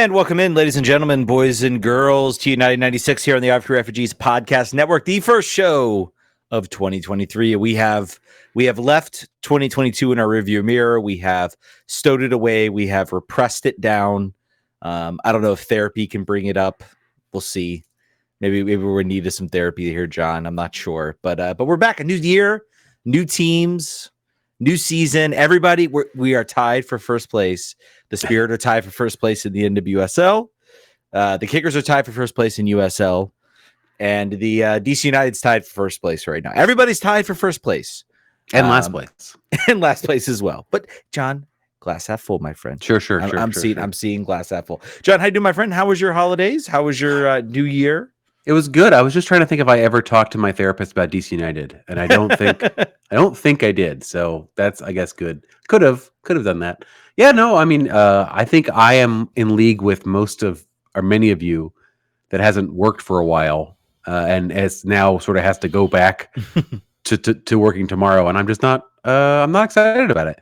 And welcome in, ladies and gentlemen, boys and girls, to United 96 here on the RFK Refugees Podcast Network, the first show of 2023. We have left 2022 in our rearview mirror. We have stowed it away. We have repressed it down. I don't know if therapy can bring it up. We'll see. Maybe we're in need of some therapy here, John. I'm not sure, but we're back. A new year, new teams, new season. Everybody, we are tied for first place. The Spirit are tied for first place in the NWSL. The Kickers are tied for first place in USL. And the DC United's tied for first place right now. Everybody's tied for first place. And last place. And last place as well. But, John, glass half full, my friend. Sure. I'm seeing glass half full. John, how you doing, my friend? How was your holidays? How was your new year? It was good. I was just trying to think if I ever talked to my therapist about DC United, and I don't think I did. So that's, I guess, good. Could have done that. Yeah, no, I mean, I think I am in league with many of you that hasn't worked for a while, and as now sort of has to go back to working tomorrow, and I'm just not. I'm not excited about it.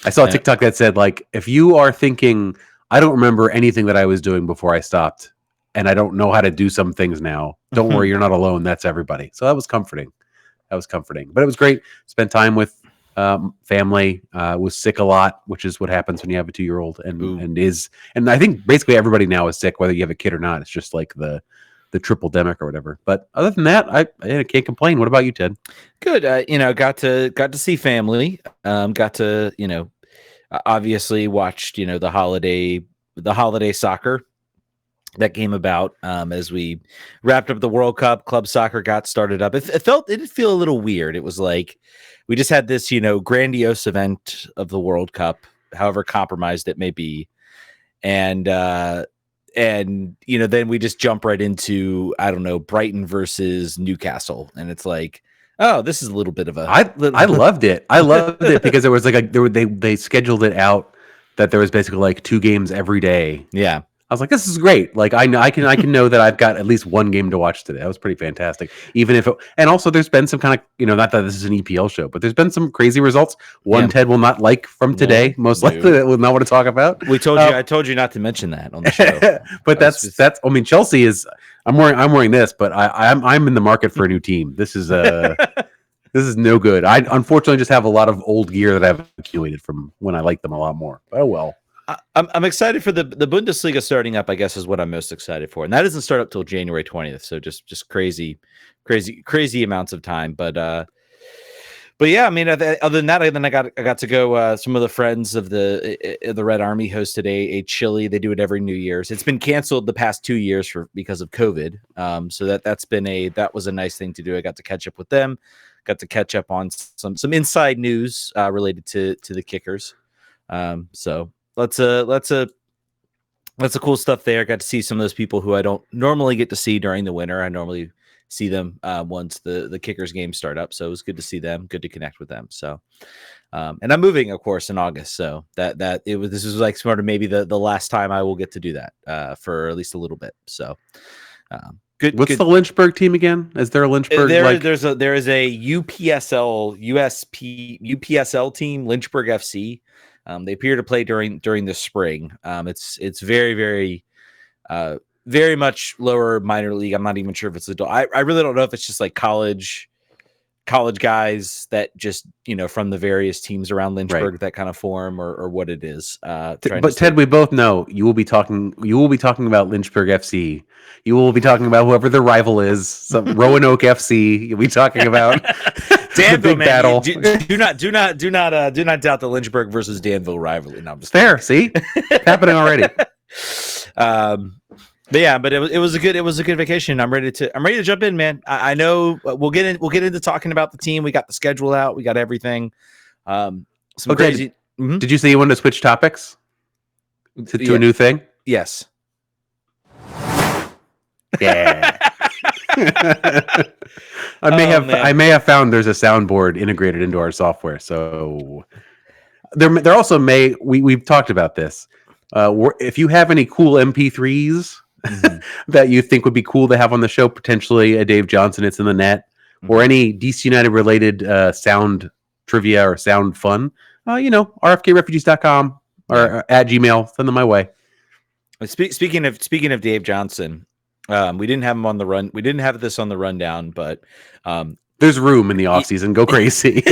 I saw a TikTok that said, like, if you are thinking, I don't remember anything that I was doing before I stopped, and I don't know how to do some things now, don't worry, you're not alone. That's everybody. So that was comforting. But it was great. Spent time with family. Was sick a lot, which is what happens when you have a 2-year-old, and I think basically everybody now is sick, whether you have a kid or not. It's just like the triple demic or whatever. But other than that, I can't complain. What about you, Ted? Good. Got to see family. Got to obviously watched the holiday soccer that came about as we wrapped up the World Cup. Club soccer got started up. It did feel a little weird. It was like we just had this grandiose event of the World Cup, however compromised it may be, and then we just jump right into, I don't know, Brighton versus Newcastle, and it's like, oh, this is a little bit of a. I loved it. I loved it because there was they scheduled it out that there was basically like 2 games every day. Yeah. I was like, this is great. Like I can know that I've got at least one game to watch today. That was pretty fantastic. And also there's been some kind of, not that this is an EPL show, but there's been some crazy results. Ted will not like from today, most likely that will not want to talk about. I told you not to mention that on the show. But that's I mean, Chelsea is, I'm wearing this, but I'm in the market for a new team. This is this is no good. I unfortunately just have a lot of old gear that I've accumulated from when I liked them a lot more. Oh well. I'm excited for the Bundesliga starting up, I guess, is what I'm most excited for. And that doesn't start up till January 20th. So just crazy amounts of time. But yeah, I mean, other than that, then I got to go, some of the friends of the Red Army hosted a chili. They do it every New Year's. It's been canceled the past 2 years because of COVID. So that was a nice thing to do. I got to catch up with them, got to catch up on some inside news related to the Kickers. So Lots of cool stuff there. Got to see some of those people who I don't normally get to see during the winter. I normally see them once the Kickers games start up. So it was good to see them, good to connect with them. So, and I'm moving, of course, in August. So this was like sort of maybe the last time I will get to do that for at least a little bit. So, good. What's the Lynchburg team again? Is there a Lynchburg? There is a UPSL team, Lynchburg FC. They appear to play during the spring. It's very, very, very much lower minor league. I'm not even sure if it's adult. I really don't know if it's just like college guys that just from the various teams around Lynchburg that kind of form or what it is. But Ted, we both know you will be talking about Lynchburg FC. You will be talking about whoever the rival is. Some Roanoke FC. You'll be talking about. Danville, man, battle. Do not doubt the Lynchburg versus Danville rivalry. No, I'm just fair. See, happening already. But it was a good vacation. I'm ready to jump in, man. I know we'll get into talking about the team. We got the schedule out. We got everything. Crazy. Mm-hmm. Did you say you wanted to switch topics to a new thing? Yes. Yeah. I may have found there's a soundboard integrated into our software. So there also we've talked about this. If you have any cool MP3s that you think would be cool to have on the show, potentially a Dave Johnson, It's in the Net, or any DC United related sound trivia or sound fun, rfkrefugees.com or at Gmail, send them my way. Speaking of Dave Johnson, we didn't have him on the run. We didn't have this on the rundown, but there's room in the offseason. Go crazy.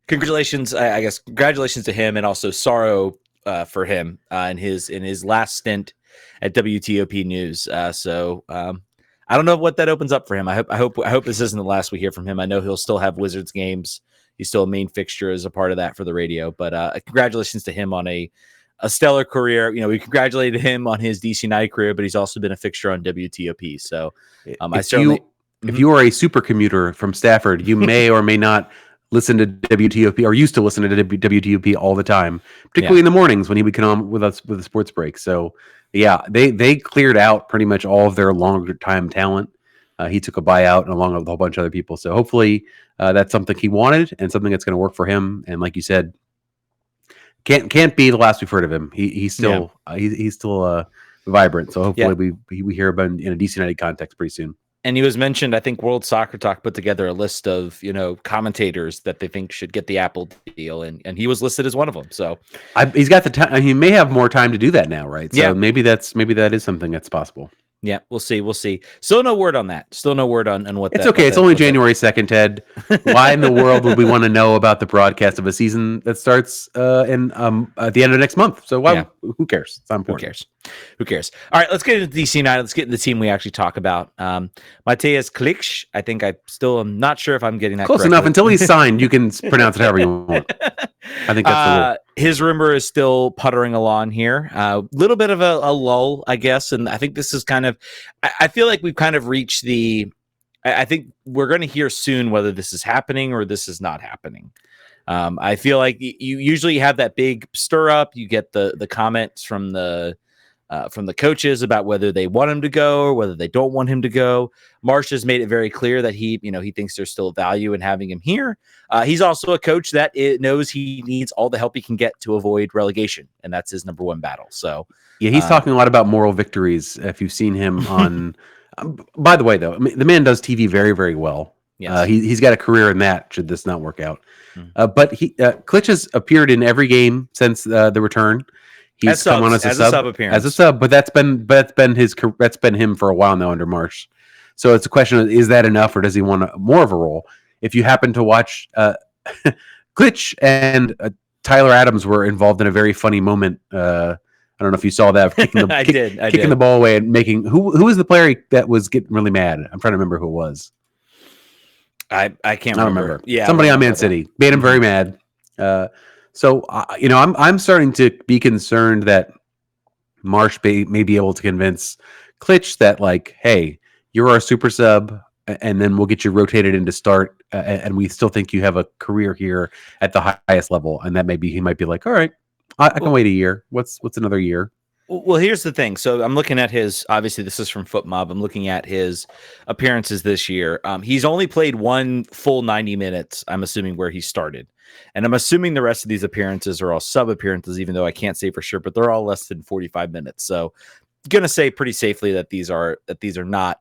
Congratulations, I guess. Congratulations to him, and also sorrow for him in his last stint at WTOP News. I don't know what that opens up for him. I hope this isn't the last we hear from him. I know he'll still have Wizards games. He's still a main fixture as a part of that for the radio. But congratulations to him on a stellar career. We congratulated him on his DC United career, but he's also been a fixture on WTOP. So if you are a super commuter from Stafford, you may or may not listen to WTOP, or used to listen to WTOP all the time, particularly in the mornings when he would come on with us with a sports break. So yeah, they cleared out pretty much all of their longer time talent. He took a buyout along with a whole bunch of other people. So hopefully that's something he wanted and something that's going to work for him. And like you said, can't be the last we've heard of him. He's still vibrant. So hopefully we hear about him in a DC United context pretty soon. And he was mentioned, I think World Soccer Talk put together a list of, commentators that they think should get the Apple deal. And he was listed as one of them. So he's got the time. He may have more time to do that now, right? So maybe that is something that's possible. Yeah, we'll see. Still no word on that. Still no word on what it's okay. It's only January 2nd, Ted. Why in the world would we want to know about the broadcast of a season that starts at the end of next month? So who cares? It's not important. Who cares? All right, let's get into DC United. Let's get into the team we actually talk about. Matthias Klich. I think I still am not sure if I'm getting that close correctly. enough. Until he's signed, you can pronounce it however you want. I think that's the rule. His rumor is still puttering along here. A little bit of a lull, I guess. And I think this is kind of, I feel like we've kind of reached I think we're going to hear soon whether this is happening or this is not happening. I feel like you usually have that big stir up. You get the comments from the coaches about whether they want him to go or whether they don't want him to go. Marsh has made it very clear that he thinks there's still value in having him here. He's also a coach that knows he needs all the help he can get to avoid relegation, and that's his number one battle. So yeah, he's talking a lot about moral victories. If you've seen him on, by the way, though, the man does TV very, very well. Yes. He's got a career in that. Should this not work out, but Klich has appeared in every game since the return. He's come on as a sub appearance. But that's been him for a while now under Marsh. So it's a question of, is that enough or does he want more of a role? If you happen to watch Klich and Tyler Adams were involved in a very funny moment. I don't know if you saw that kicking the ball away and making who was the player that was getting really mad? I'm trying to remember who it was. I can't remember. Yeah, somebody on Man City made him very mad. So, I'm starting to be concerned that Marsh may be able to convince Klich that, like, hey, you're our super sub, and then we'll get you rotated into start, and we still think you have a career here at the highest level. And that he might be like, all right, I can wait a year. What's another year? Well, here's the thing. So I'm looking at obviously this is from FootMob. I'm looking at his appearances this year. He's only played one full 90 minutes, I'm assuming, where he started. And I'm assuming the rest of these appearances are all sub appearances, even though I can't say for sure, but they're all less than 45 minutes. So I'm going to say pretty safely that these are not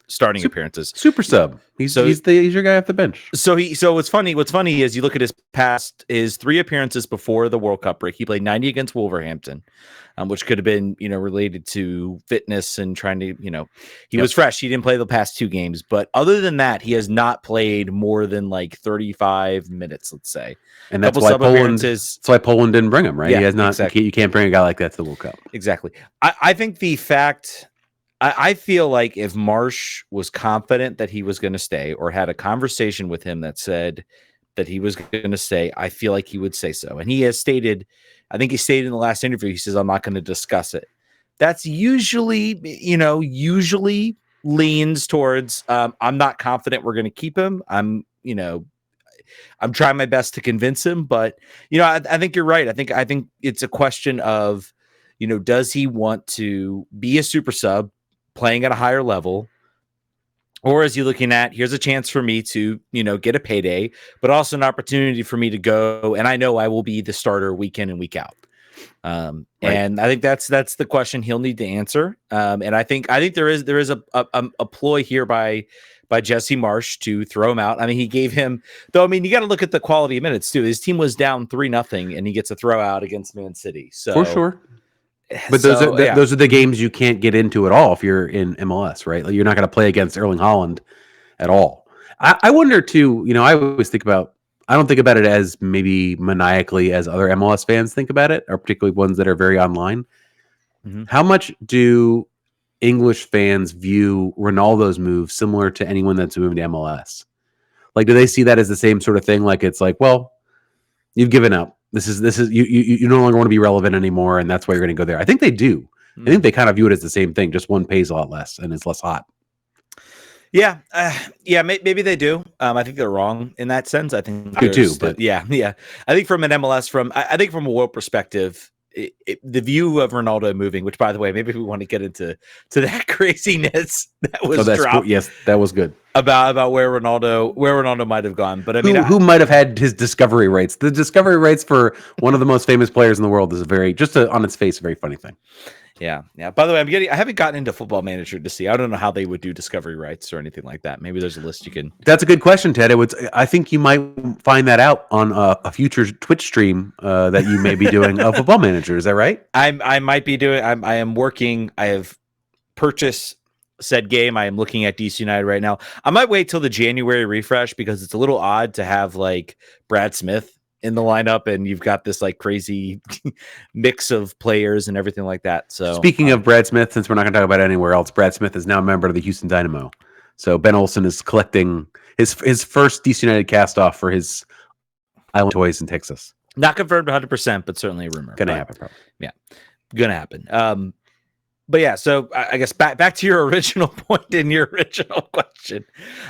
starting appearances. Super sub. He's your guy off the bench. So what's funny is you look at his 3 appearances before the World Cup break. He played 90 against Wolverhampton, which could have been, related to fitness and trying to, he was fresh. He didn't play the past 2 games, but other than that, he has not played more than like 35 minutes, let's say. And that's why Poland didn't bring him, right? Yeah, he has not. Exactly. You can't bring a guy like that to the World Cup. Exactly. I think the fact. I feel like if Marsh was confident that he was going to stay or had a conversation with him that said that he was going to stay, I feel like he would say so. And he has stated, I think he stated in the last interview, he says, I'm not going to discuss it. That's usually leans towards, I'm not confident we're going to keep him. I'm trying my best to convince him, but I think you're right. I think it's a question of, does he want to be a super sub playing at a higher level, or is he looking at, here's a chance for me to, get a payday, but also an opportunity for me to go, and I know I will be the starter week in and week out. Right. And I think that's the question he'll need to answer. And I think there is a ploy here by by Jesse Marsh to throw him out. I mean, he gave him, though, I mean, you got to look at the quality of minutes too. His team was down 3-0 and he gets a throw out against Man City. So for sure. But those are the games you can't get into at all if you're in MLS, right? Like, you're not going to play against Erling Haaland at all. I wonder too, I always think about, I don't think about it as maybe maniacally as other MLS fans think about it, or particularly ones that are very online. Mm-hmm. How much do English fans view Ronaldo's move similar to anyone that's moving to MLS? Like, do they see that as the same sort of thing? Like, it's like, well, you've given up. This is you no longer want to be relevant anymore, and that's why you're going to go there. I think they do. Mm-hmm. I think they kind of view it as the same thing. Just one pays a lot less and it's less hot. Yeah, maybe they do. I think they're wrong in that sense. I think I do too. But yeah. I think from an MLS, I think from a world perspective, the view of Ronaldo moving, which by the way, maybe we want to get into that craziness that was dropped. Cool. Yes, that was good. About where Ronaldo might have gone. But I mean, who might have had his discovery rights? The discovery rights for one of the most famous players in the world is on its face, a very funny thing. Yeah. By the way, I haven't gotten into Football Manager to see. I don't know how they would do discovery rights or anything like that. Maybe there's a list you can. That's a good question, Ted. I think you might find that out on a future Twitch stream that you may be doing of Football Manager. Is that right? I might be doing. I am working. I have purchased said game. I am looking at DC United right now. I might wait till the January refresh because it's a little odd to have like Brad Smith in the lineup and you've got this like crazy mix of players and everything like that. So speaking of Brad Smith, since we're not going to talk about it anywhere else, Brad Smith is now a member of the Houston Dynamo. So Ben Olsen is collecting his first DC United cast off for his Island Toys in Texas. Not confirmed 100%, but certainly a rumor. Gonna happen, probably. Yeah, gonna happen. But yeah, so I guess back to your original point and your original question.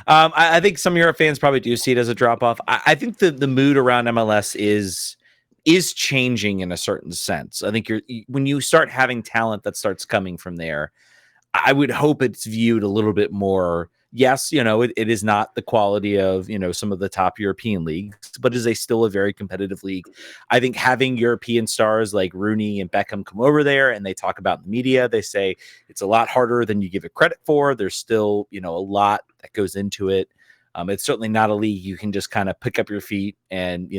I think some Europe fans probably do see it as a drop off. I think the mood around MLS is changing in a certain sense. I think when you start having talent that starts coming from there, I would hope it's viewed a little bit more. Yes, it is not the quality of, some of the top European leagues, but it is still a very competitive league. I think having European stars like Rooney and Beckham come over there and they talk about in the media, they say it's a lot harder than you give it credit for. There's still, a lot that goes into it. It's certainly not a league you can just kind of pick up your feet and,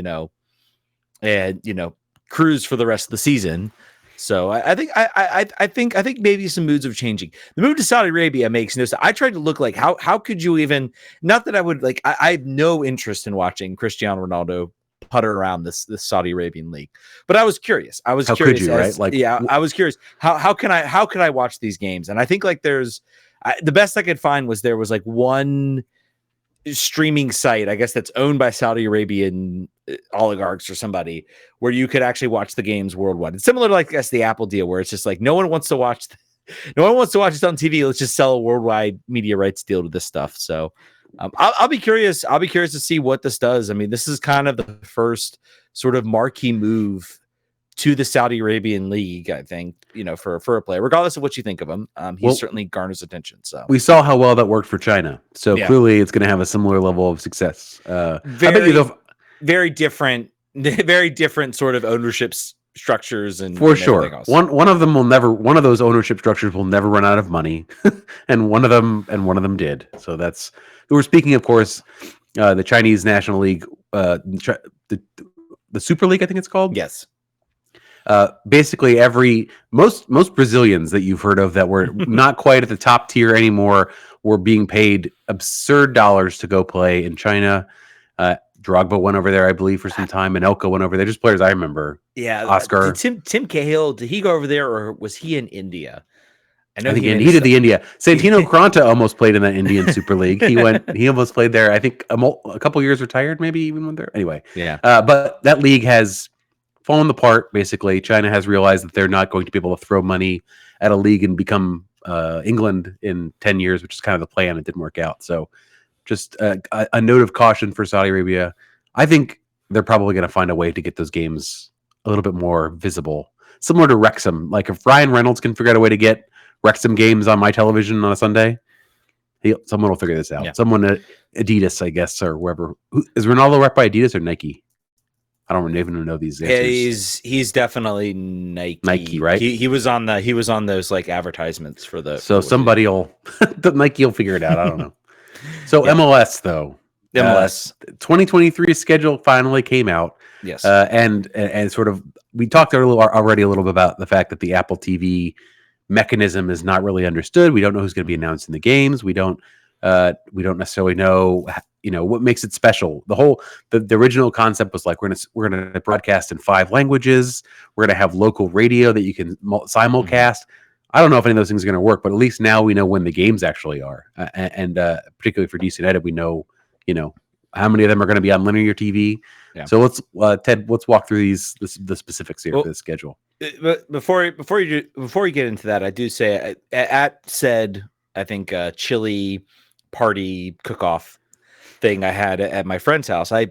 cruise for the rest of the season. So I think maybe some moods are changing. The move to Saudi Arabia makes no sense. I tried to look like how could you even, not that I would like, I have no interest in watching Cristiano Ronaldo putter around this Saudi Arabian league, but I was curious. I was curious, could you, right? Like, yeah, I was curious. How can I watch these games? And I think like the best I could find was there was like one streaming site, I guess that's owned by Saudi Arabian oligarchs or somebody, where you could actually watch the games worldwide. It's similar to like, I guess, the Apple deal, where it's just like no one wants to watch this on TV. Let's just sell a worldwide media rights deal to this stuff. So I'll be curious. I'll be curious to see what this does. I mean, this is kind of the first sort of marquee move to the Saudi Arabian league, I think, for a player, regardless of what you think of him. He certainly garners attention. So we saw how well that worked for China. So clearly it's going to have a similar level of success. Very different sort of ownership structures and for sure. One of those ownership structures will never run out of money. and one of them did. So we're speaking, of course, the Chinese National League, the Super League, I think it's called. Yes. Basically most Brazilians that you've heard of that were not quite at the top tier anymore were being paid absurd dollars to go play in China. Drogba went over there, I believe, for some time, and Elka went over there. Just players I remember. Yeah, Oscar. Tim Cahill, did he go over there, or was he in India? I think he did the India. Santino Cranta almost played in that Indian Super League. He almost played there. I think a couple years retired, maybe even went there. Anyway, yeah. But that league has fallen apart. Basically, China has realized that they're not going to be able to throw money at a league and become England in 10 years, which is kind of the plan. It didn't work out. So just a note of caution for Saudi Arabia. I think they're probably going to find a way to get those games a little bit more visible, similar to Wrexham. Like if Ryan Reynolds can figure out a way to get Wrexham games on my television on a Sunday, someone will figure this out. Yeah. Someone at Adidas, I guess, or whoever. Is Ronaldo rep by Adidas or Nike? I don't even know these answers. He's definitely Nike. Nike, right? He was on those like advertisements for the. So somebody Nike will figure it out. I don't know. So MLS though, MLS, 2023 schedule finally came out. yes, and sort of we talked already a little bit about the fact that the Apple TV mechanism is not really understood. We don't know who's going to be announcing the games. We don't necessarily know what makes it special. The original concept was like we're gonna broadcast in 5 languages. We're gonna have local radio that you can simulcast. I don't know if any of those things are going to work, but at least now we know when the games actually are, and particularly for DC United, we know how many of them are going to be on linear TV. Yeah. So let's Ted, let's walk through the specifics here for the schedule. But before you get into that, I do say at said I think chili party cook-off thing I had at my friend's house, I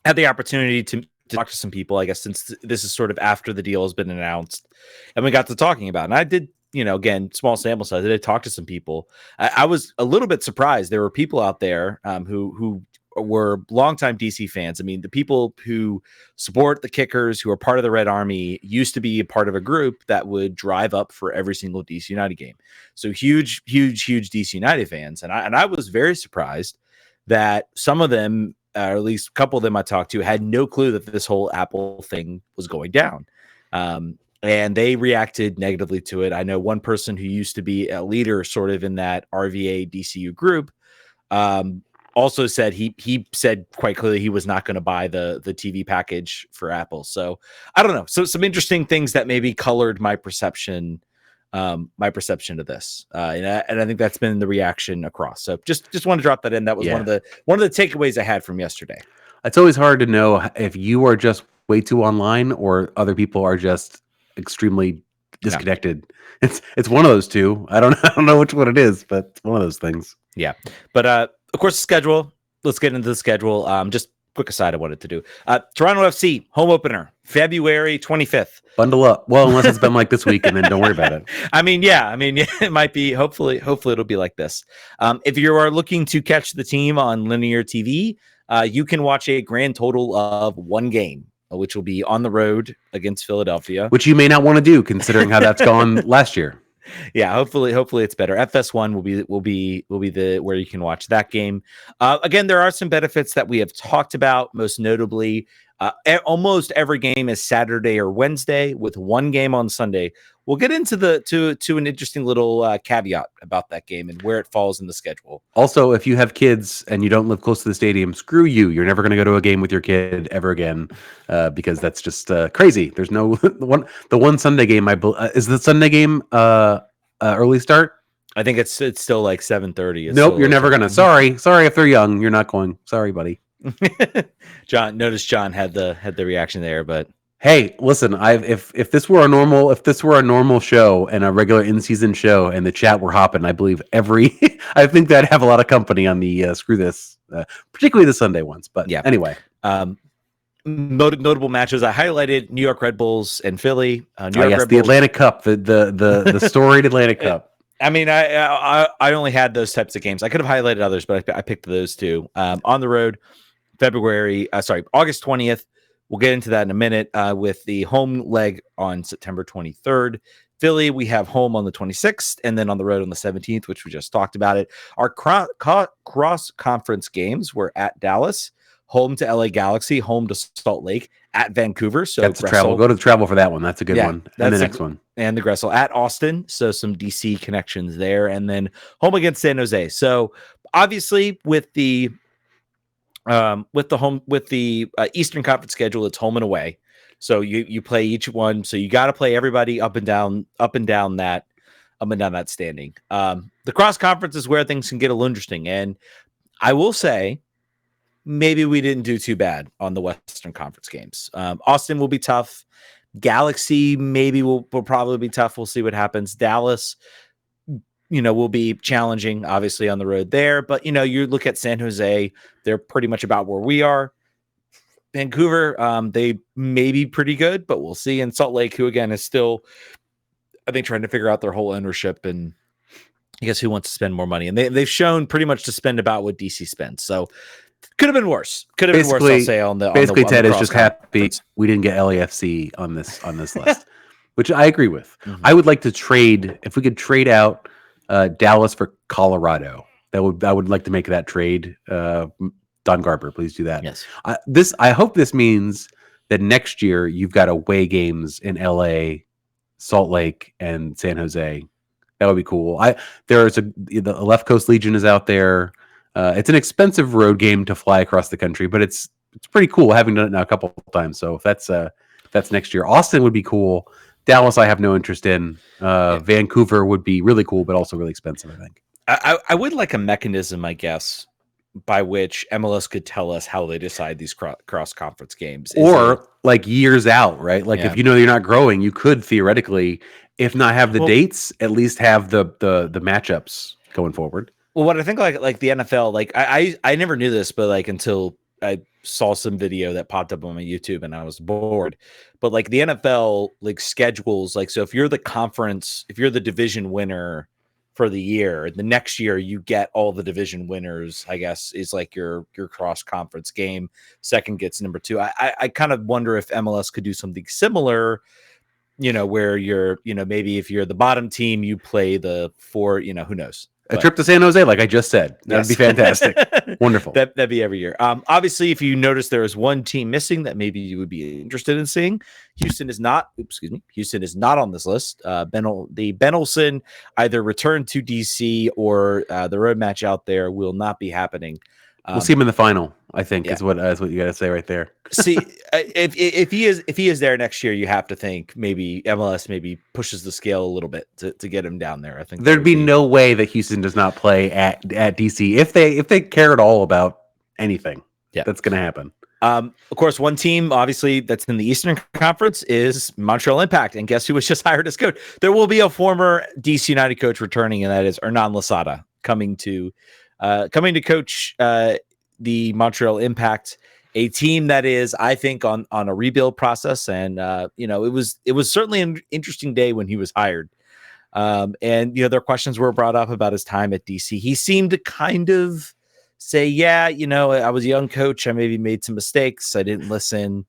had the opportunity to talk to some people, I guess, since this is sort of after the deal has been announced, and we got to talking about it. And I did, again, small sample size, I did talk to some people. I was a little bit surprised. There were people out there who were longtime DC fans. I mean, the people who support the Kickers, who are part of the Red Army, used to be a part of a group that would drive up for every single DC United game. So huge DC United fans. And I was very surprised that some of them, or at least a couple of them I talked to, had no clue that this whole Apple thing was going down. And they reacted negatively to it. I know one person who used to be a leader sort of in that RVA DCU group, also said he said quite clearly he was not going to buy the TV package for Apple. So I don't know. So some interesting things that maybe colored my perception of this. And I think that's been the reaction across. So just want to drop that in. That was one of the takeaways I had from yesterday. It's always hard to know if you are just way too online or other people are just extremely disconnected. Yeah. It's one of those two. I don't know which one it is, but it's one of those things. Yeah. But of course, the schedule. Let's get into the schedule. Just quick aside I wanted to do. Toronto FC home opener, February 25th. Bundle up. Well, unless it's been like this week, and then don't worry about it. I mean, it might be. Hopefully it'll be like this. If you are looking to catch the team on linear TV, you can watch a grand total of 1 game, which will be on the road against Philadelphia, which you may not want to do considering how that's gone last year. Yeah, hopefully it's better. FS1 will be the where you can watch that game. Again, there are some benefits that we have talked about, most notably almost every game is Saturday or Wednesday with 1 game on Sunday. We'll get into to an interesting little caveat about that game and where it falls in the schedule. Also, if you have kids and you don't live close to the stadium, screw you. You're never going to go to a game with your kid ever again because that's just crazy. There's no the one Sunday game. Is the Sunday game early start? I think it's still like 7:30. Nope, you're never gonna. Sorry if they're young, you're not going. Sorry, buddy. John had the reaction there, but. Hey, listen, if this were a normal show and a regular in-season show and the chat were hopping, I believe I think that'd have a lot of company on the screw this, particularly the Sunday ones. But yeah, anyway. Notable matches. I highlighted New York Red Bulls and Philly. The Atlantic Cup, the storied Atlantic Cup. I mean, I only had those types of games. I could have highlighted others, but I picked those two. On the road, August 20th. We'll get into that in a minute with the home leg on September 23rd. Philly, we have home on the 26th, and then on the road on the 17th, which we just talked about it. Our cross-conference games were at Dallas, home to LA Galaxy, home to Salt Lake, at Vancouver. So that's travel. Go to the travel for that one. That's a good one. And the next one. And the Gressel at Austin. So some DC connections there. And then home against San Jose. So obviously with the Eastern Conference schedule, it's home and away. So you play each one. So you got to play everybody up and down that standing. The cross conference is where things can get a little interesting. And I will say, maybe we didn't do too bad on the Western Conference games. Austin will be tough. Galaxy maybe will probably be tough. We'll see what happens. Dallas, will be challenging, obviously, on the road there. But, you look at San Jose, they're pretty much about where we are. Vancouver, they may be pretty good, but we'll see. And Salt Lake, who, again, is still, I think, trying to figure out their whole ownership and I guess who wants to spend more money. And they've shown pretty much to spend about what DC spends. So could have been worse. I'll say, on the Ted is just happy we didn't get LAFC on this list, which I agree with. Mm-hmm. I would like to trade, if we could trade out Dallas for Colorado. I would like to make that trade. Don Garber, please do that. Yes. I hope this means that next year you've got away games in LA, Salt Lake, and San Jose. That would be cool. The Left Coast Legion is out there. It's an expensive road game to fly across the country, but it's pretty cool, having done it now a couple of times. So if that's next year. Austin would be cool. Dallas, I have no interest in. Vancouver would be really cool, but also really expensive, I think. I would like a mechanism, I guess, by which MLS could tell us how they decide these cross conference games, or like years out, right? Like if you're not growing, you could theoretically, if not have the dates, at least have the matchups going forward. Well, what I think like the NFL, like I never knew this, but like until I saw some video that popped up on my YouTube and I was bored. But like the NFL like schedules, like, so if you're the division winner for the year, the next year you get all the division winners, I guess, is like your cross conference game. Second gets number 2. I kind of wonder if MLS could do something similar, where you're, maybe if you're the bottom team, you play the 4, who knows. A trip to San Jose, like I just said. That'd be fantastic. Wonderful. That'd be every year. Obviously, if you notice there is one team missing that maybe you would be interested in seeing, Houston is not on this list. The Benelson either return to DC or the road match out there will not be happening. We'll see him in the final, I think, is what you got to say right there. See, if he is there next year, you have to think maybe MLS maybe pushes the scale a little bit to get him down there. I think there'd be no way that Houston does not play at DC if they care at all about anything. Yeah, that's going to happen. Of course, one team obviously that's in the Eastern Conference is Montreal Impact, and guess who was just hired as coach? There will be a former DC United coach returning, and that is Hernan Losada coming to coach the Montreal Impact, a team that is, I think, on a rebuild process. And it was certainly an interesting day when he was hired. And their questions were brought up about his time at DC. He seemed to kind of say, I was a young coach. I maybe made some mistakes. I didn't listen.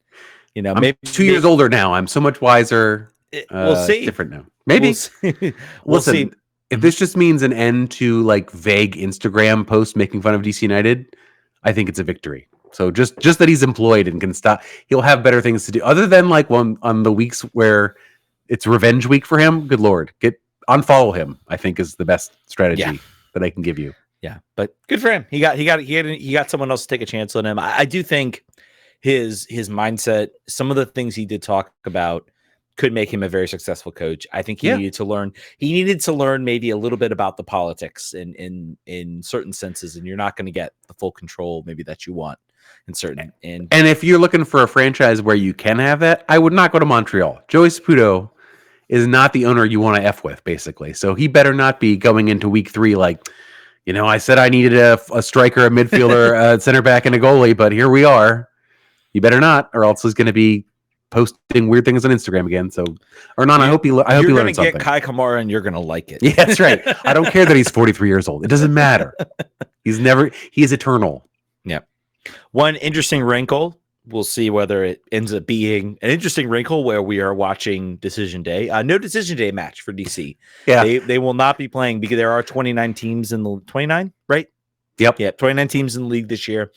I'm maybe 2 years older now. I'm so much wiser. We'll see. Different now. Maybe. We'll see. If this just means an end to like vague Instagram posts making fun of DC United, I think it's a victory. So just that he's employed and can stop, he'll have better things to do other than like on the weeks where it's revenge week for him. Good Lord, unfollow him. I think is the best strategy that I can give you. Yeah, but good for him. He got someone else to take a chance on him. I do think his mindset, some of the things he did talk about, could make him a very successful coach. I think he needed to learn maybe a little bit about the politics in certain senses, and you're not going to get the full control maybe that you want in certain. And if you're looking for a franchise where you can have that, I would not go to Montreal. Joey Saputo is not the owner you want to F with, basically. So he better not be going into week 3 like, I said I needed a striker, a midfielder, a center back, and a goalie, but here we are. You better not, or else he's going to be posting weird things on Instagram again. So, Hernan, I hope you learned something. You're going to get Kai Kamara, and you're going to like it. Yeah, that's right. I don't care that he's 43 years old. It doesn't matter. He is eternal. Yeah. One interesting wrinkle. We'll see whether it ends up being an interesting wrinkle where we are watching Decision Day. No Decision Day match for DC. Yeah. They will not be playing because there are 29 teams in the 29, right? Yep. Yeah. 29 teams in the league this year.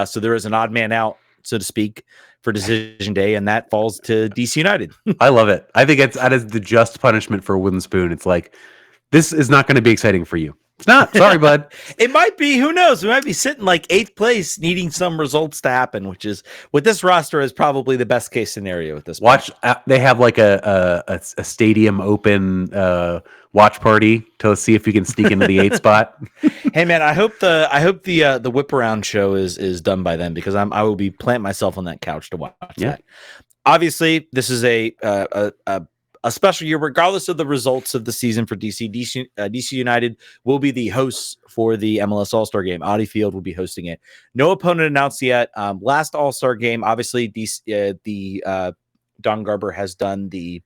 So there is an odd man out, so to speak, for Decision Day, and that falls to DC United. I love it. I think that is the just punishment for a wooden spoon. It's like, this is not going to be exciting for you. It's not. Sorry, bud. It might be. Who knows? We might be sitting like 8th place, needing some results to happen, which is, with this roster, is probably the best case scenario at this point. They have like a stadium open watch party to see if you can sneak into the 8th spot. Hey man, I hope the whip around show is done by then, because I will be planting myself on that couch to watch that. Obviously, this is a special year, regardless of the results of the season for DC. DC United will be the hosts for the MLS All-Star Game. Audi Field will be hosting it. No opponent announced yet. Last All-Star Game, obviously, Don Garber has done the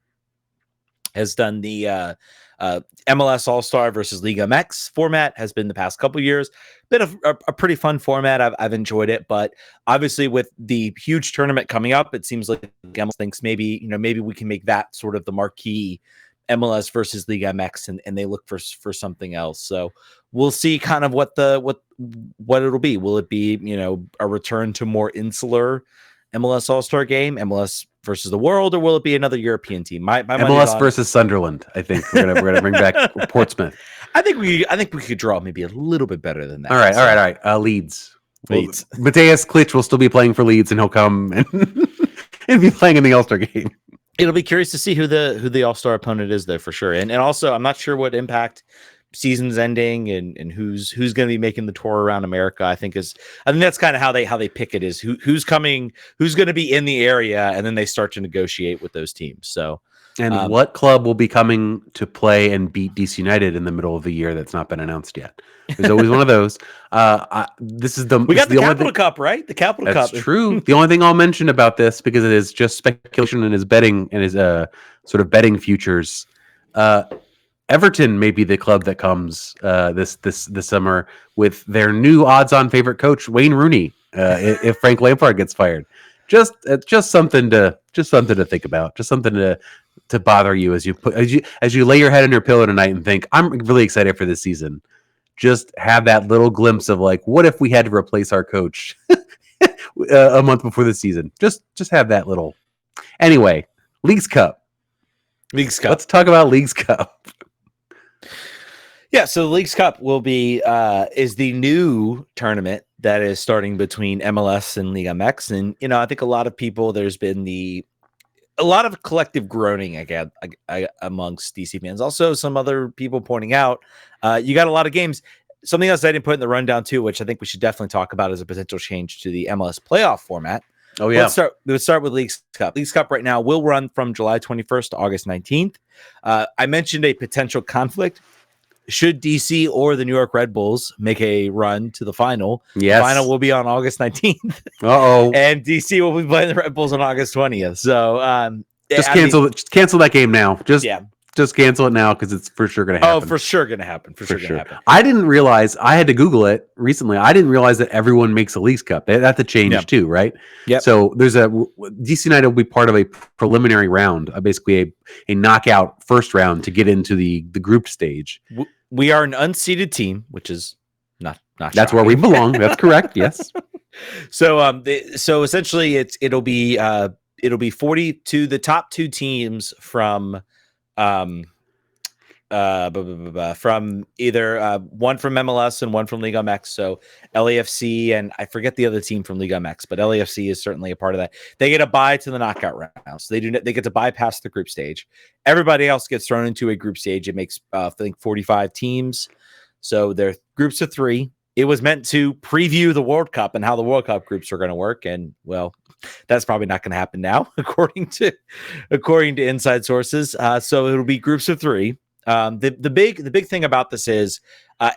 MLS All-Star versus Liga MX format. Has been the past couple years. Been a pretty fun format. I've enjoyed it, but obviously with the huge tournament coming up, it seems like MLS thinks maybe we can make that sort of the marquee MLS versus League MX, and they look for something else. So we'll see kind of what it'll be. Will it be, a return to more insular MLS All-Star game, MLS versus the world, or will it be another European team? My MLS versus Sunderland. I think we're gonna bring back Portsmouth. I think we could draw maybe a little bit better than that. All right. Leeds. Mateus Klitsch will still be playing for Leeds, and he'll come and be playing in the All-Star game. It'll be curious to see who the All-Star opponent is there for sure. And also, I'm not sure what impact season's ending and who's going to be making the tour around America. I think that's kind of how they pick it, is who's coming, who's going to be in the area, and then they start to negotiate with those teams. So, and what club will be coming to play and beat DC United in the middle of the year that's not been announced yet? There's always one of those. We got the Capital Cup, right? The Capital Cup. That's true. The only thing I'll mention about this, because it is just speculation and his betting and his sort of betting futures. Everton may be the club that comes this summer with their new odds-on favorite coach, Wayne Rooney, if Frank Lampard gets fired. Just something to think about. Just something to bother you as you lay your head on your pillow tonight and think, I'm really excited for this season. Just have that little glimpse of like, what if we had to replace our coach a month before the season? Just have that little. Anyway, Leagues Cup. Let's talk about Leagues Cup. Yeah, so the Leagues Cup will be is the new tournament that is starting between MLS and Liga MX, and I think a lot of people, there's been a lot of collective groaning again amongst DC fans. Also, some other people pointing out you got a lot of games. Something else I didn't put in the rundown too, which I think we should definitely talk about as a potential change to the MLS playoff format. Oh yeah, let's start with Leagues Cup. Leagues Cup right now will run from July 21st to August 19th. I mentioned a potential conflict. Should DC or the New York Red Bulls make a run to the final, yes. The final will be on August 19th. Uh-oh. And DC will be playing the Red Bulls on August 20th. So just cancel that game now. Just cancel it now, because it's for sure going to happen. Oh, for sure going to happen. For sure going to happen. I didn't realize, I had to Google it recently. I didn't realize that everyone makes a Leagues Cup. That's a change too, right? Yeah. So there's DC United will be part of a preliminary round, basically a knockout first round to get into the group stage. We are an unseeded team, which is not that's shocking. where we belong. That's correct. Yes. So so essentially it'll be 42, the top two teams from from either one from MLS and one from Liga MX. So LAFC, and I forget the other team from Liga MX, but LAFC is certainly a part of that. They get a bye to the knockout round, so they get to bypass the group stage. Everybody else gets thrown into a group stage. It makes I think 45 teams, so they're groups of 3. It was meant to preview the World Cup and how the World Cup groups are going to work, and well, that's probably not going to happen now, according to inside sources. So it'll be groups of 3. The big thing about this is